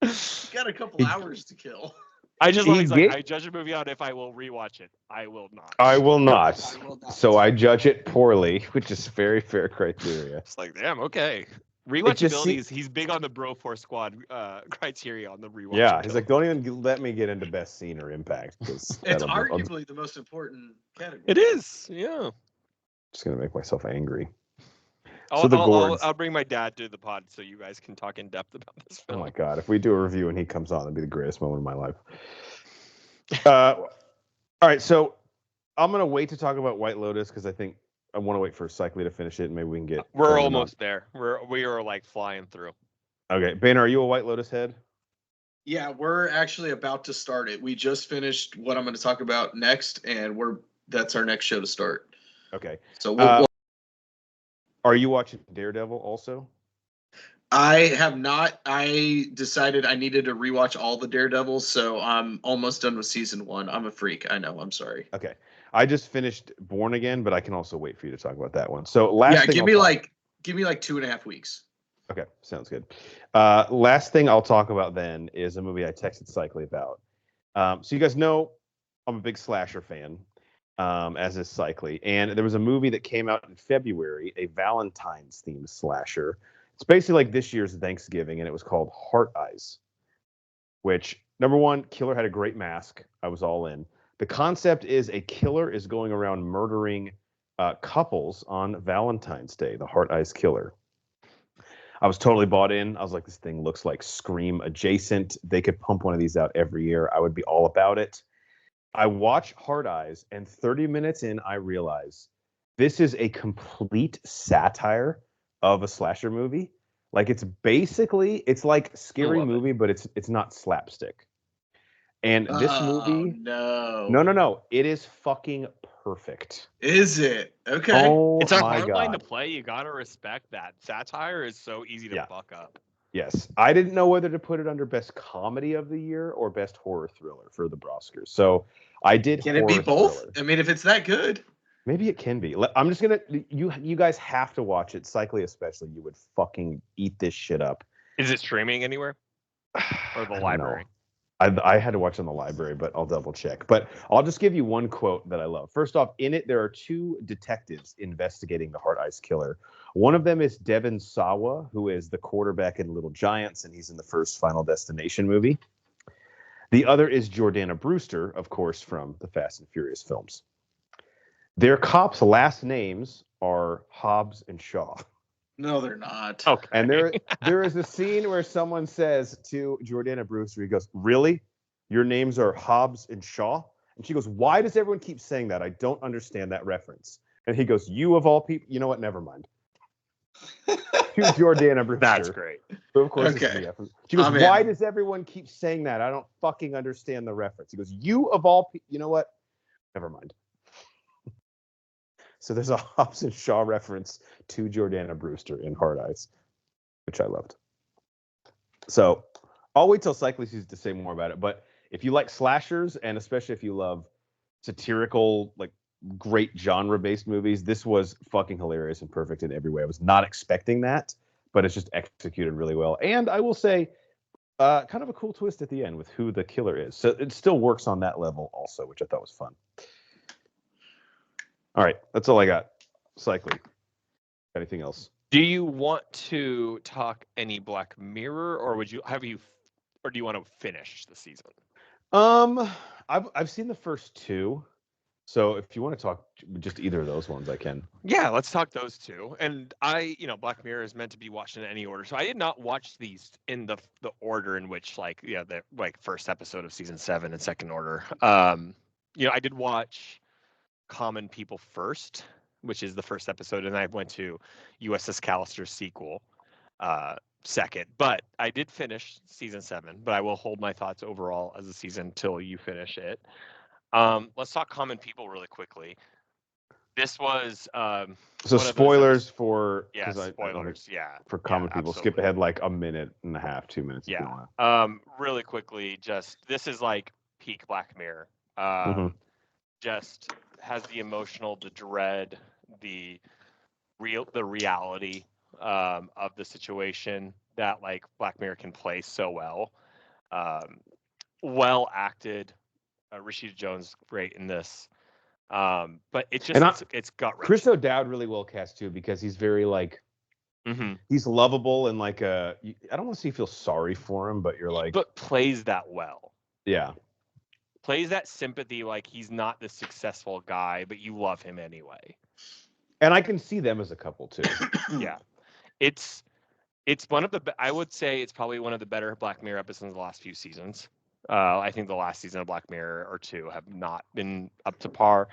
You got a couple hours to kill. I just love he's like, I judge a movie on if I will rewatch it. I will not. I will not. So I judge it poorly, which is very fair criteria. It's like, damn, okay. Rewatchability, he's big on the Broforce Squad criteria on the rewatch. Yeah, he's like, don't even let me get into best scene or impact. It's arguably the most important category. It is, yeah. Just going to make myself angry. I'll bring my dad to the pod so you guys can talk in depth about this film. Oh my god, if we do a review and he comes on, it'd be the greatest moment of my life. All right, so I'm gonna wait to talk about White Lotus because I think I want to wait for Cycly to finish it and maybe we can get. We're almost there. We are like flying through. Okay, Boehner, are you a White Lotus head? Yeah, we're actually about to start it. We just finished what I'm going to talk about next, and that's our next show to start. Okay, so we'll are you watching Daredevil also? I have not. I decided I needed to rewatch all the Daredevils, so I'm almost done with season 1. I'm a freak. I know. I'm sorry. Okay. I just finished Born Again, but I can also wait for you to talk about that one. So give me like 2.5 weeks. Okay, sounds good. Last thing I'll talk about then is a movie I texted Cycly about. So you guys know I'm a big slasher fan. As is Cycly. And there was a movie that came out in February, a Valentine's themed slasher. It's basically like this year's Thanksgiving, and it was called Heart Eyes, which, number one, killer had a great mask. I was all in. The concept is a killer is going around murdering couples on Valentine's Day, the Heart Eyes Killer. I was totally bought in. I was like, this thing looks like Scream adjacent. They could pump one of these out every year. I would be all about it. I watch Hard Eyes, and 30 minutes in, I realize this is a complete satire of a slasher movie. Like it's like Scary Love it. Movie, but it's not slapstick. And this movie, no. no, it is fucking perfect. Is it? Okay. Oh It's a my hard line to god. play. You gotta respect that. Satire is so easy to Yeah. fuck up. Yes, I didn't know whether to put it under best comedy of the year or best horror thriller for the Oscars. So I did. Can it be horror both? thriller. I mean, if it's that good. Maybe it can be. I'm just gonna. You guys have to watch it. Cycling especially. You would fucking eat this shit up. Is it streaming anywhere? Or the I don't library? know. I had to watch it in the library, but I'll double check. But I'll just give you one quote that I love. First off, in it there are two detectives investigating the Heart Ice Killer. One of them is Devon Sawa, who is the quarterback in Little Giants, and he's in the first Final Destination movie. The other is Jordana Brewster, of course, from the Fast and Furious films. Their cops' last names are Hobbs and Shaw. No, they're not. Okay. And there is a scene where someone says to Jordana Brewster, he goes, "Really? Your names are Hobbs and Shaw?" And she goes, "Why does everyone keep saying that? I don't understand that reference." And he goes, "You of all people, you know what? Never mind." To Jordana Brewster. That's great. But of course, Okay. she goes, I'm in. "Why does everyone keep saying that? I don't fucking understand the reference." He goes, "You of all people, you know what? Never mind." So there's a Hobbs and Shaw reference to Jordana Brewster in Hard Eyes, which I loved. So I'll wait till Cycling sees to say more about it. But if you like slashers, and especially if you love satirical, like great genre-based movies, this was fucking hilarious and perfect in every way. I was not expecting that, but it's just executed really well. And I will say, kind of a cool twist at the end with who the killer is. So it still works on that level also, which I thought was fun. All right, that's all I got. Cycling. Anything else? Do you want to talk any Black Mirror, or do you want to finish the season? I've seen the first two, so if you want to talk just either of those ones, I can. Yeah, let's talk those two. And Black Mirror is meant to be watched in any order, so I did not watch these in the order in which, the first episode of season 7 in second order. I did watch Common People first, which is the first episode, and I went to USS Callister's sequel second. But I did finish season 7, but I will hold my thoughts overall as a season till you finish it. Let's talk Common People really quickly. This was so spoilers for spoilers, for Common People. Absolutely. Skip ahead like a minute and a half, 2 minutes. Yeah. If you want. Really quickly, this is like peak Black Mirror. Just has the emotional, the dread, the reality of the situation that like Black Mirror can play so well. Well acted. Rashida Jones great in this. But it's gut wrenching. Chris O'Dowd really well cast too, because he's very like he's lovable and like I don't want to say you feel sorry for him, but but plays that well. Yeah. Plays that sympathy like he's not the successful guy, but you love him anyway. And I can see them as a couple too. Yeah. It's one of the I would say it's probably one of the better Black Mirror episodes of the last few seasons. I think the last season of Black Mirror or two have not been up to par.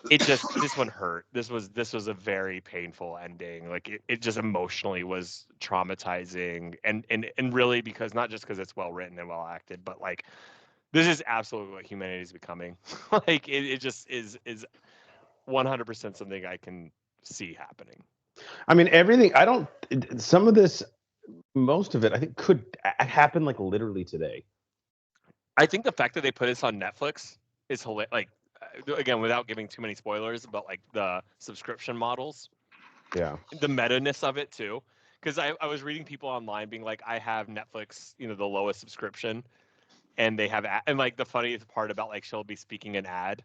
This one hurt. This was a very painful ending. Like it just emotionally was traumatizing and really because not just because it's well written and well acted, but like this is absolutely what humanity is becoming. Like it just is 100% something I can see happening. I mean, some of this, most of it, I think could happen like literally today. I think the fact that they put this on Netflix is hilarious. Like, again, without giving too many spoilers, but like the subscription models. Yeah. The meta-ness of it too. Because I was reading people online being like, I have Netflix, the lowest subscription. And they have, and like the funniest part about like she'll be speaking an ad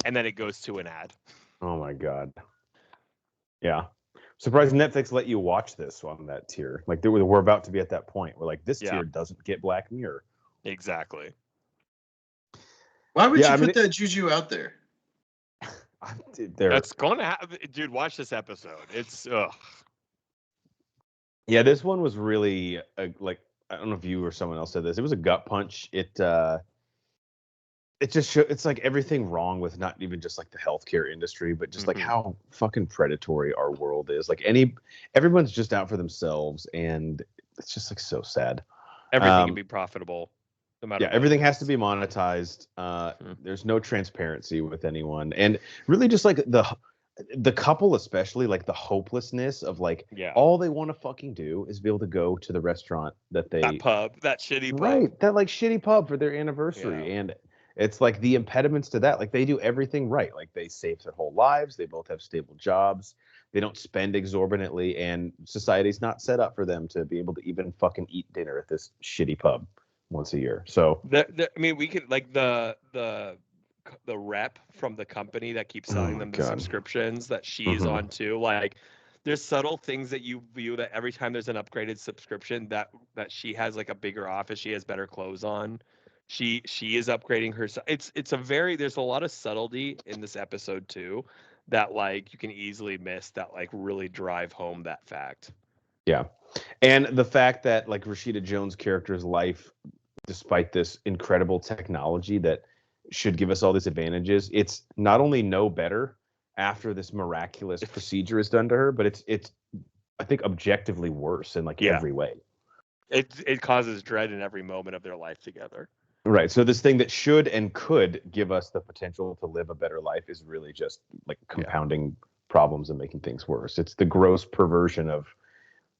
and then it goes to an ad. Oh my God. Yeah. Surprised Netflix let you watch this on that tier. Like we're about to be at that point where like this tier doesn't get Black Mirror. Exactly. Why would you put that juju out there? That's going to happen. Dude, watch this episode. It's Yeah, this one was really like, I don't know if you or someone else said this. It was a gut punch. it just it's like everything wrong with not even just like the healthcare industry, but just like how fucking predatory our world is. Like everyone's just out for themselves, and it's just like so sad. Everything can be profitable, no matter. Yeah, everything has to be monetized. There's no transparency with anyone, and really just like the couple, especially like the hopelessness of like all they want to fucking do is be able to go to the restaurant that shitty pub, right, that like shitty pub for their anniversary, and it's like the impediments to that. Like they do everything right. Like they save their whole lives. They both have stable jobs. They don't spend exorbitantly, and society's not set up for them to be able to even fucking eat dinner at this shitty pub once a year. So I mean, we could like the rep from the company that keeps selling them the subscriptions that she's on too. Like there's subtle things that you view that every time there's an upgraded subscription that she has like a bigger office, she has better clothes on. She is upgrading her. There's a lot of subtlety in this episode too that like you can easily miss that like really drive home that fact. Yeah. And the fact that like Rashida Jones' character's life, despite this incredible technology that should give us all these advantages, it's not only no better after this miraculous procedure is done to her, but it's I think objectively worse in like every way. It causes dread in every moment of their life together. Right. So this thing that should and could give us the potential to live a better life is really just like compounding problems and making things worse. It's the gross perversion of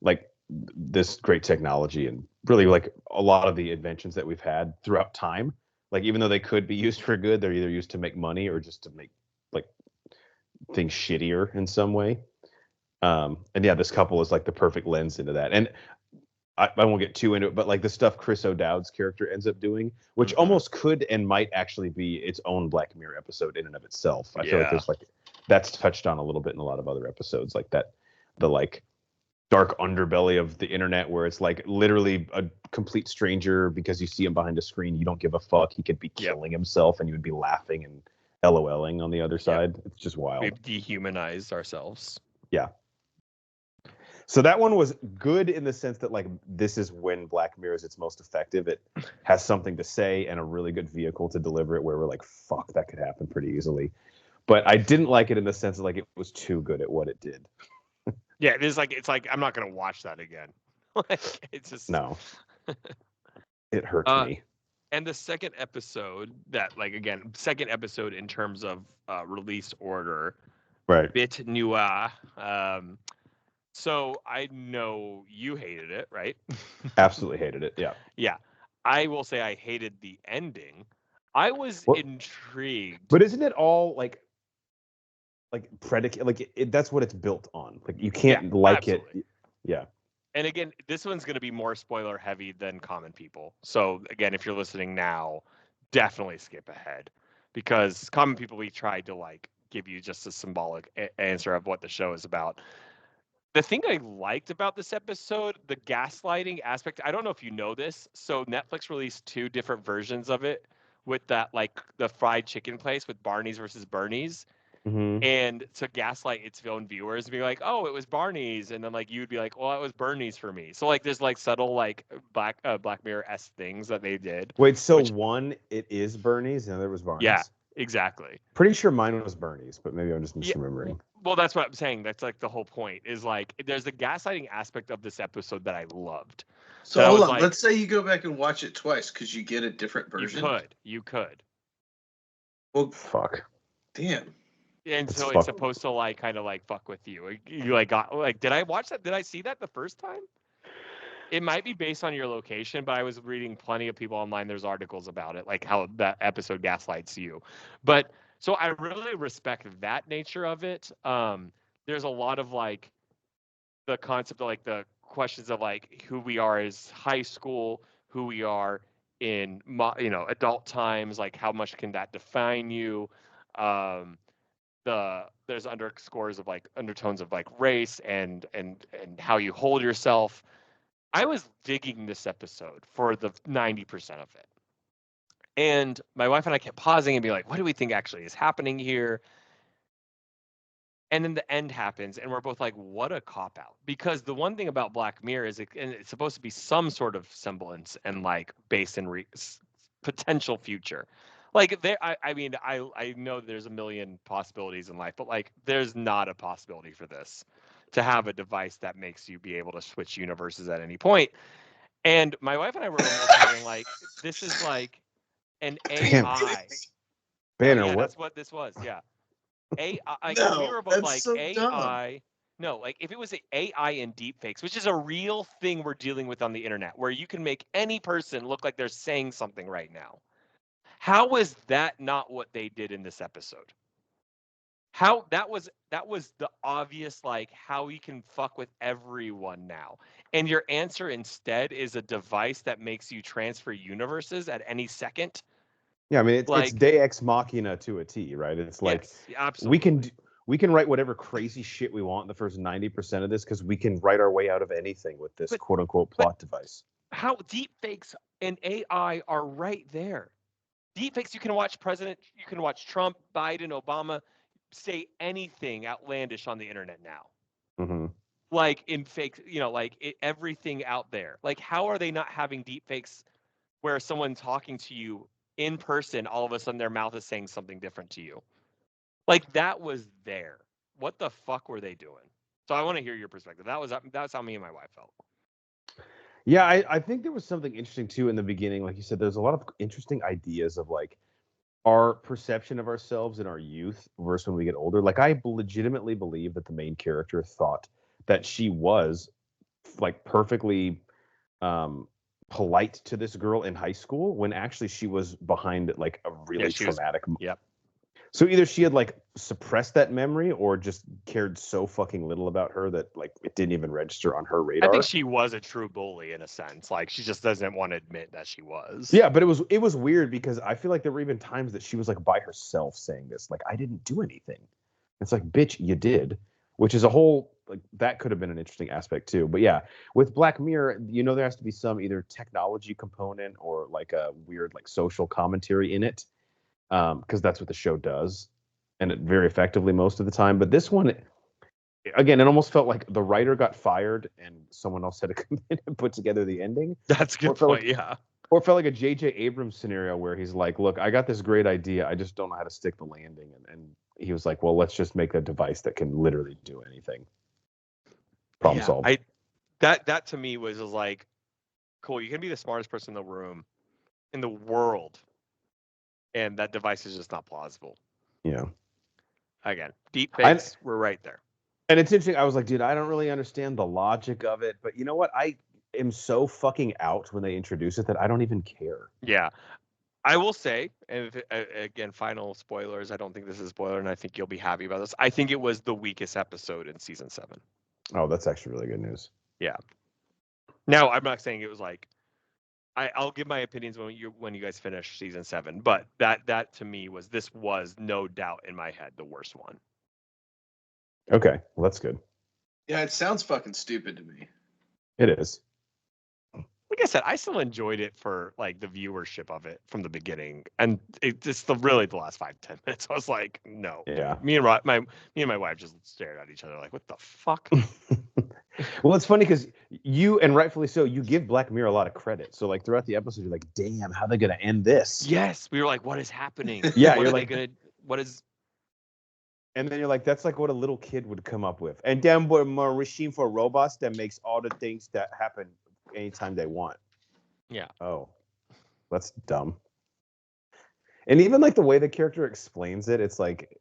like this great technology and really like a lot of the inventions that we've had throughout time. Like even though they could be used for good, they're either used to make money or just to make like things shittier in some way. And yeah, this couple is like the perfect lens into that. And I won't get too into it, but like the stuff Chris O'Dowd's character ends up doing, which almost could and might actually be its own Black Mirror episode in and of itself. I feel like there's like that's touched on a little bit in a lot of other episodes, like that the like dark underbelly of the internet where it's like literally a complete stranger because you see him behind a screen, you don't give a fuck. He could be killing himself and you would be laughing and LOLing on the other side. It's just wild. We've dehumanized ourselves. Yeah. So that one was good in the sense that like this is when Black Mirror is its most effective. It has something to say and a really good vehicle to deliver it where we're like, fuck, that could happen pretty easily. But I didn't like it in the sense of like it was too good at what it did. Yeah, it's like I'm not gonna watch that again. Like it's just no. It hurts me. And the second episode second episode in terms of release order, right? Bit Noir. So I know you hated it, right? Absolutely hated it. Yeah. Yeah. I will say I hated the ending. I was intrigued. But isn't it all like predicate? Like that's what it's built on. Like you can't it. Yeah. And again, this one's going to be more spoiler heavy than Common People. So again, if you're listening now, definitely skip ahead because Common People, we tried to like give you just a symbolic answer of what the show is about. The thing I liked about this episode, the gaslighting aspect, I don't know if you know this. So Netflix released 2 different versions of it with that, like the fried chicken place with Barney's versus Bernie's. And to gaslight its own viewers and be like, oh, it was Barney's. And then like you'd be like, well, it was Bernie's for me. So like there's like subtle like Black Mirror-esque things that they did. Wait, so one, it is Bernie's and the other was Barney's? Yeah, exactly. Pretty sure mine was Bernie's, but maybe I'm just misremembering. Well, that's what I'm saying. That's like the whole point is like there's the gaslighting aspect of this episode that I loved. So hold on. Like, let's say you go back and watch it twice because you get a different version. You could. Well, fuck. Damn. And so it's supposed to like kind of like fuck with you. You like got like, did I watch that? Did I see that the first time? It might be based on your location, but I was reading plenty of people online. There's articles about it, like how that episode gaslights you. But so I really respect that nature of it. There's a lot of like the concept of like the questions of like who we are as high school, who we are in adult times, like how much can that define you? There's undertones of like race and how you hold yourself. I was digging this episode for the 90% of it. And my wife and I kept pausing and be like, what do we think actually is happening here? And then the end happens and we're both like, what a cop out. Because the one thing about Black Mirror is it's supposed to be some sort of semblance and like based in potential future. Like there, I mean, I know there's a million possibilities in life, but like there's not a possibility for this to have a device that makes you be able to switch universes at any point. And my wife and I were almost having like, this is like an AI. No, Banner, yeah, what? that's what this was. Yeah. AI, like we No, were both that's like so dumb. AI. No, like if it was AI and deepfakes, which is a real thing we're dealing with on the internet, where you can make any person look like they're saying something right now. How was that not what they did in this episode? How that was the obvious, like, how we can fuck with everyone now. And your answer instead is a device that makes you transfer universes at any second. Yeah, I mean it's Like, Deus Ex Machina to a T, right? It's like yes, absolutely. we can write whatever crazy shit we want in the first 90% of this because we can write our way out of anything with this But quote unquote but plot device. how deepfakes and AI are right there. Deepfakes, you can watch you can watch Trump, Biden, Obama say anything outlandish on the internet now. Mm-hmm. Like in fake, like everything out there. Like, how are they not having deepfakes where someone talking to you in person, all of a sudden their mouth is saying something different to you? Like, that was there. What the fuck were they doing? So I want to hear your perspective. That's how me and my wife felt. Yeah, I think there was something interesting too in the beginning. Like you said, there's a lot of interesting ideas of like our perception of ourselves in our youth versus when we get older. Like I legitimately believe that the main character thought that she was like perfectly um polite to this girl in high school when actually she was behind like a really She was. traumatic. Yep. So either she had like suppressed that memory or just cared so fucking little about her that like it didn't even register on her I think radar. she was a true bully in a sense. Like, she just doesn't want to admit that she was. Yeah, but it was weird because I feel like there were even times that she was like by herself saying this, like I didn't do anything. It's like, bitch, you did, which is a whole like that could have been an interesting aspect too. But yeah, with Black Mirror, there has to be some either technology component or like a weird like social commentary in it, because that's what the show does, and it very effectively most of the time. But this one, again, it almost felt like the writer got fired and someone else had to come in and put together the ending. That's a good point. Yeah. Or it felt like a J.J. Abrams scenario where he's like, look, I got this great idea. I just don't know how to stick the landing. And he was like, well, let's just make a device that can literally do anything. Problem solved. That to me was like, cool. You can be the smartest person in the room, in the world, and that device is just not plausible. Yeah. Again, deep fakes were right there. And it's interesting. I was like, dude, I don't really understand the logic of it. But you know what? I am so fucking out when they introduce it that I don't even care. Yeah. I will say, and again, final spoilers. I don't think this is a spoiler, and I think you'll be happy about this. I think it was the weakest episode in season 7. Oh, that's actually really good news. Yeah. Now, I'm not saying it was like, I'll give my opinions when you guys finish season 7, but that to me was no doubt in my head the worst one. Okay, well that's good. Yeah, it sounds fucking stupid to me. It is. Like I said, I still enjoyed it for like the viewership of it from the beginning, and it's really the last 5-10 minutes. I was like, no. Yeah. Me and my wife just stared at each other like, what the fuck? Well, it's funny because you, and rightfully so, you give Black Mirror a lot of credit. So like throughout the episode, you're like, damn, how are they gonna end this? Yes, we were like, what is happening? Yeah, what you're are like, they gonna? What is? and then you're like, that's like what a little kid would come up with. And then we're a machine for robots that makes all the things that happen anytime they want. Yeah. Oh, that's dumb. And even like the way the character explains it, it's like,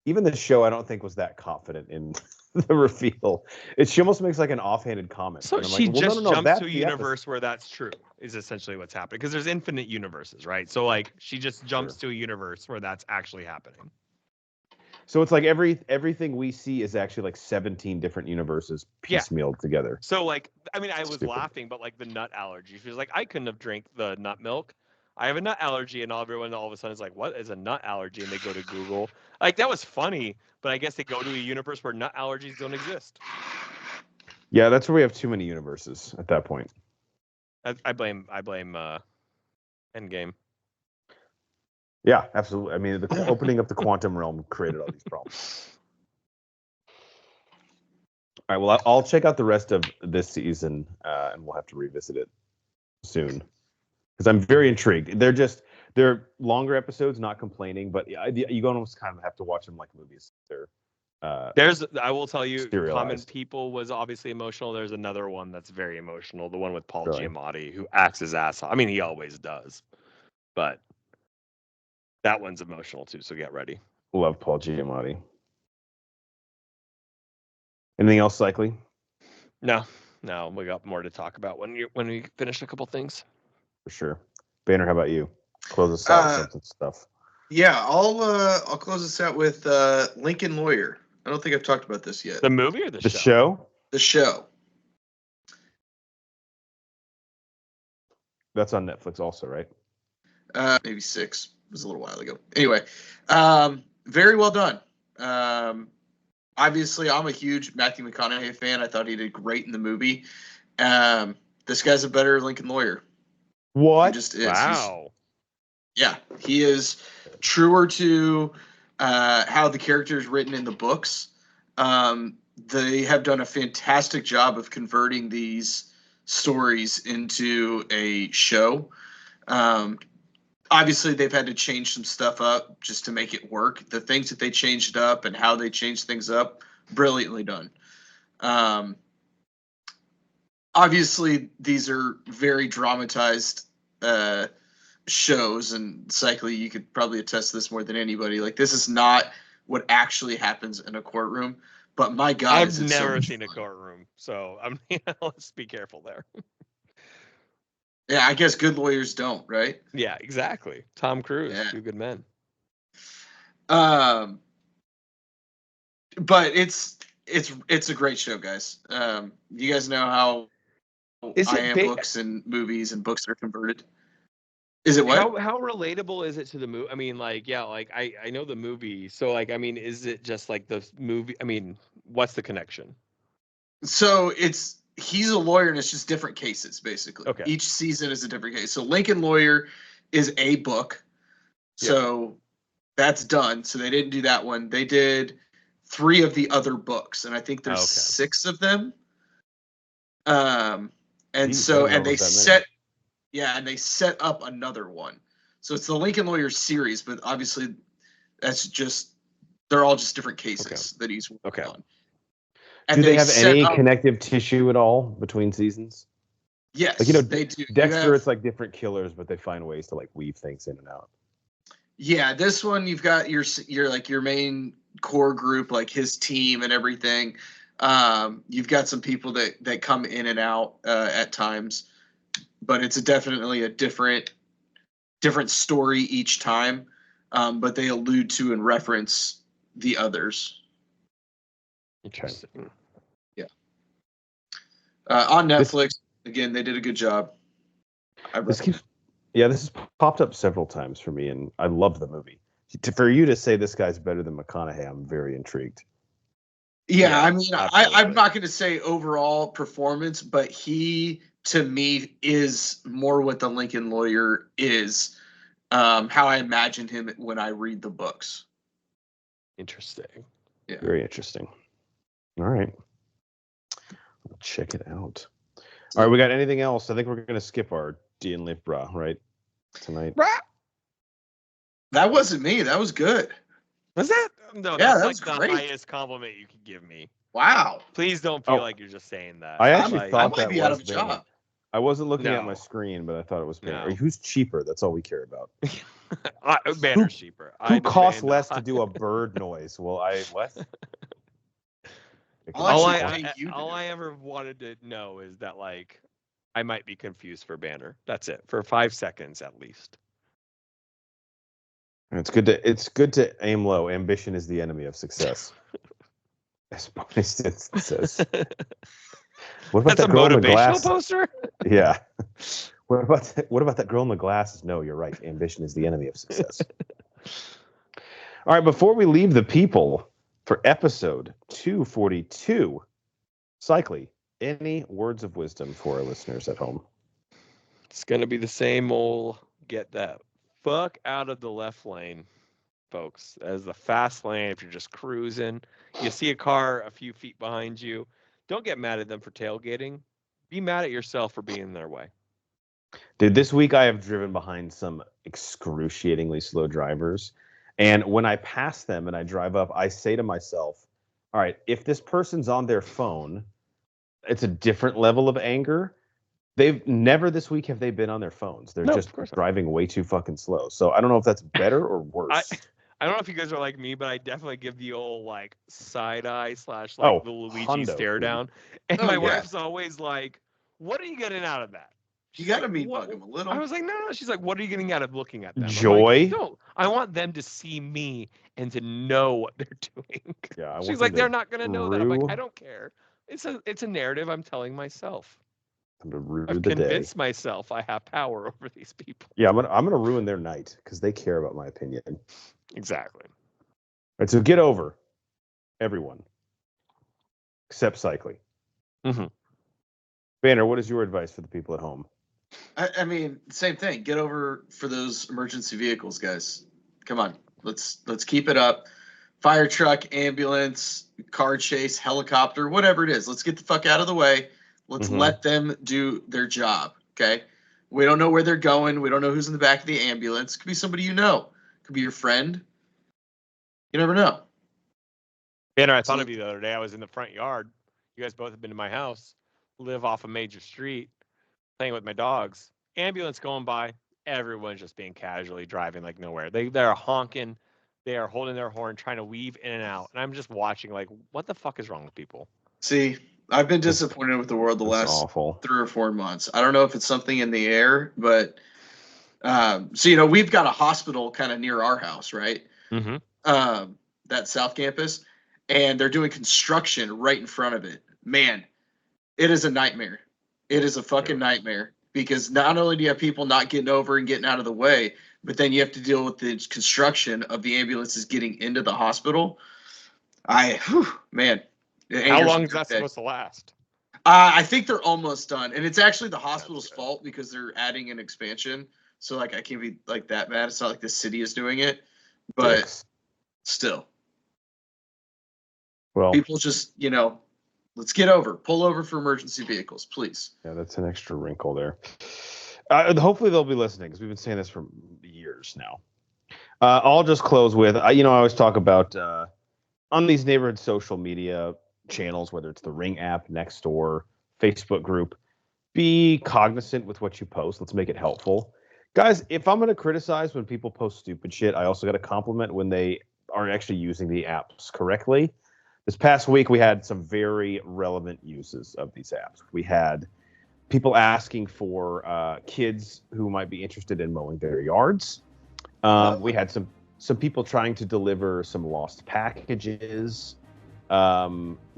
even the show I don't think was that confident in the reveal. She almost makes like an offhanded comment. So and I'm she like, well, just no, jumps that's to a the universe where that's true, is essentially what's happening. Because there's infinite universes, right? So like she just jumps to a universe where that's actually happening. So it's like everything we see is actually like 17 different universes piecemealed together. So like, I mean, I was laughing, but like the nut allergy. She was like, I couldn't have drank the nut milk. I have a nut allergy, and everyone all of a sudden is like, what is a nut allergy? And they go to Google. Like, that was funny, but I guess they go to a universe where nut allergies don't exist. Yeah, that's where we have too many universes at that point. I blame Endgame. Yeah, absolutely. I mean, the opening up the quantum realm created all these problems. All right, well, I'll check out the rest of this season, and we'll have to revisit it soon. because I'm very intrigued. They're longer episodes, not complaining, but you almost kind of have to watch them like movies. I will tell you, serialized. Common People was obviously emotional. There's another one that's very emotional, the one with Paul Really? Giamatti, who acts his ass off. I mean, he always does, but that one's emotional too. So get ready. Love Paul Giamatti. Anything else, Cycly? No, we got more to talk about when we finish a couple things. For sure. Banner, how about you? Close us out with some stuff. Yeah, I'll close this out with Lincoln Lawyer. I don't think I've talked about this yet. The movie or the show? Show? The show. That's on Netflix also, right? Maybe 6. It was a little while ago. Anyway, very well done. Obviously, I'm a huge Matthew McConaughey fan. I thought he did great in the movie. This guy's a better Lincoln Lawyer. What? He just is. Wow. He is truer to how the character is written in the books. They have done a fantastic job of converting these stories into a show. Obviously, they've had to change some stuff up just to make it work. The things that they changed up and how they changed things up, brilliantly done. Obviously, these are very dramatized shows, and Cycly, you could probably attest to this more than anybody. Like, this is not what actually happens in a courtroom. But my God, I've never seen a courtroom, so let's be careful there. Yeah, I guess good lawyers don't, right? Yeah, exactly. Tom Cruise, Two Good Men. But it's a great show, guys. You guys know how I am books and movies and books are converted. Is it what? How relatable is it to the movie? I mean, like, yeah, like I know the movie, so like, I mean, is it just like the movie? I mean, what's the connection? So he's a lawyer and it's just different cases, basically. Okay. Each season is a different case. So Lincoln Lawyer is a book. So that's done. So they didn't do that one. They did 3 of the other books, and I think there's 6 of them. And they set up another one. So it's the Lincoln Lawyer series, but obviously they're all just different cases that he's working on. And do they have any connective tissue at all between seasons? Yes, like, they do. Dexter, it's like different killers, but they find ways to like weave things in and out. Yeah, this one you've got your main core group, like his team and everything. You've got some people that come in and out at times, but it's definitely a different story each time. But they allude to and reference the others. Interesting. Yeah. On Netflix, again, they did a good job. This has popped up several times for me, and I love the movie. For you to say this guy's better than McConaughey, I'm very intrigued. Yeah, I mean, I'm not going to say overall performance, but he, to me, is more what the Lincoln Lawyer is, how I imagined him when I read the books. Interesting. Yeah. Very interesting. All right. Check it out. All right, we got anything else? I think we're going to skip our Dean Leaf Bra, right? Tonight. That wasn't me. That was good. Was that? No, yeah, that's that like was the great. highest compliment you could give me. Wow. Please don't feel like you're just saying that. I actually thought I might be out of a job. I wasn't looking at my screen, but I thought it was Banner. No. Who's cheaper? That's all we care about. Banner's cheaper. Who costs less to do a bird noise? Well, what? All I ever wanted to know is that, like, I might be confused for Banner. That's it. For 5 seconds at least. It's good to aim low. Ambition is the enemy of success. As Bonnie Stinson says. What about that girl in the glass? Poster? Yeah. What about that girl in the glasses? No, you're right. Ambition is the enemy of success. All right, before we leave the people for episode 242, Cycly, any words of wisdom for our listeners at home? It's gonna be the same old get that fuck out of the left lane, folks. As the fast lane, if you're just cruising, you see a car a few feet behind you, don't get mad at them for tailgating. Be mad at yourself for being in their way. Dude, this week I have driven behind some excruciatingly slow drivers. And when I pass them and I drive up, I say to myself, all right, if this person's on their phone, it's a different level of anger. They've never this week have they been on their phones. They're just driving way too fucking slow. So I don't know if that's better or worse. I don't know if you guys are like me, but I definitely give the old like side eye / like the Luigi stare down. And my wife's always like, "What are you getting out of that?" You got to mean bug them a little. I was like, no. She's like, "What are you getting out of looking at them?" Joy. Like, no, I want them to see me and to know what they're doing. Yeah, she's like, they're not gonna know that. I'm like, I don't care. It's a narrative I'm telling myself. I've convinced myself I have power over these people. Yeah, I'm gonna ruin their night because they care about my opinion. Exactly. All right, so get over everyone except cycling. Mm-hmm. Banner, what is your advice for the people at home? I mean, same thing. Get over for those emergency vehicles, guys. Come on, let's keep it up. Fire truck, ambulance, car chase, helicopter, whatever it is. Let's get the fuck out of the way. Let's let them do their job, okay? We don't know where they're going. We don't know who's in the back of the ambulance. Could be somebody you know. Could be your friend. You never know. Banner, I thought of you the other day. I was in the front yard. You guys both have been to my house. Live off a major street, playing with my dogs. Ambulance going by. Everyone's just being casually driving like nowhere. They're honking. They are holding their horn, trying to weave in and out. And I'm just watching like, what the fuck is wrong with people? See, I've been disappointed with the world the last 3 or 4 months. I don't know if it's something in the air, but so we've got a hospital kind of near our house, right? Mm-hmm. That South Campus, and they're doing construction right in front of it. Man, it is a nightmare. It is a fucking nightmare because not only do you have people not getting over and getting out of the way, but then you have to deal with the construction of the ambulances getting into the hospital. Man. How long is that supposed to last? I think they're almost done, and it's actually the hospital's fault because they're adding an expansion. So like, I can't be like that mad. It's not like the city is doing it, but still, well, people just let's pull over for emergency vehicles, please. Yeah, that's an extra wrinkle there. Hopefully they'll be listening because we've been saying this for years now. I'll just close with I always talk about on these neighborhood social media channels, whether it's the Ring app, Nextdoor, Facebook group, be cognizant with what you post. Let's make it helpful. Guys, if I'm going to criticize when people post stupid shit, I also got to compliment when they are actually using the apps correctly. This past week, we had some very relevant uses of these apps. We had people asking for kids who might be interested in mowing their yards. We had some people trying to deliver some lost packages.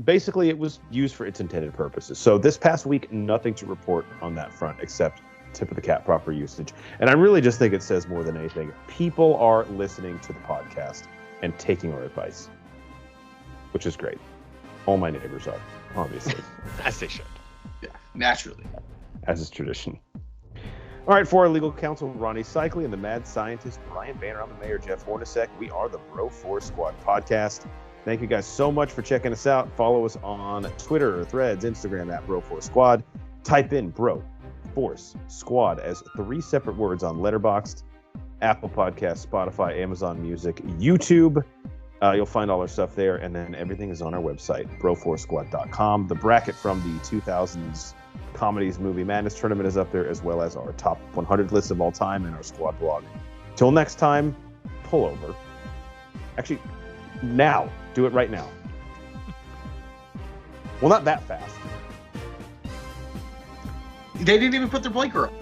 Basically, it was used for its intended purposes. So this past week, nothing to report on that front except tip of the cap, proper usage. And I really just think it says more than anything. People are listening to the podcast and taking our advice, which is great. All my neighbors are, obviously. As they should. Yeah, naturally. As is tradition. All right, for our legal counsel, Ronnie Cycli, and the mad scientist, Brian Banner, I'm the mayor, Jeff Hornacek. We are the Bro Force Squad podcast. Thank you guys so much for checking us out. Follow us on Twitter, Threads, Instagram at Bro Force Squad. Type in Bro Force Squad as 3 separate words on Letterboxd, Apple Podcasts, Spotify, Amazon Music, YouTube. You'll find all our stuff there, and then everything is on our website, broforcesquad.com. The bracket from the 2000's Comedies Movie Madness Tournament is up there, as well as our top 100 list of all time and our squad blog. Till next time, pull over. Actually, now. Do it right now. Well, not that fast. They didn't even put their blinker on.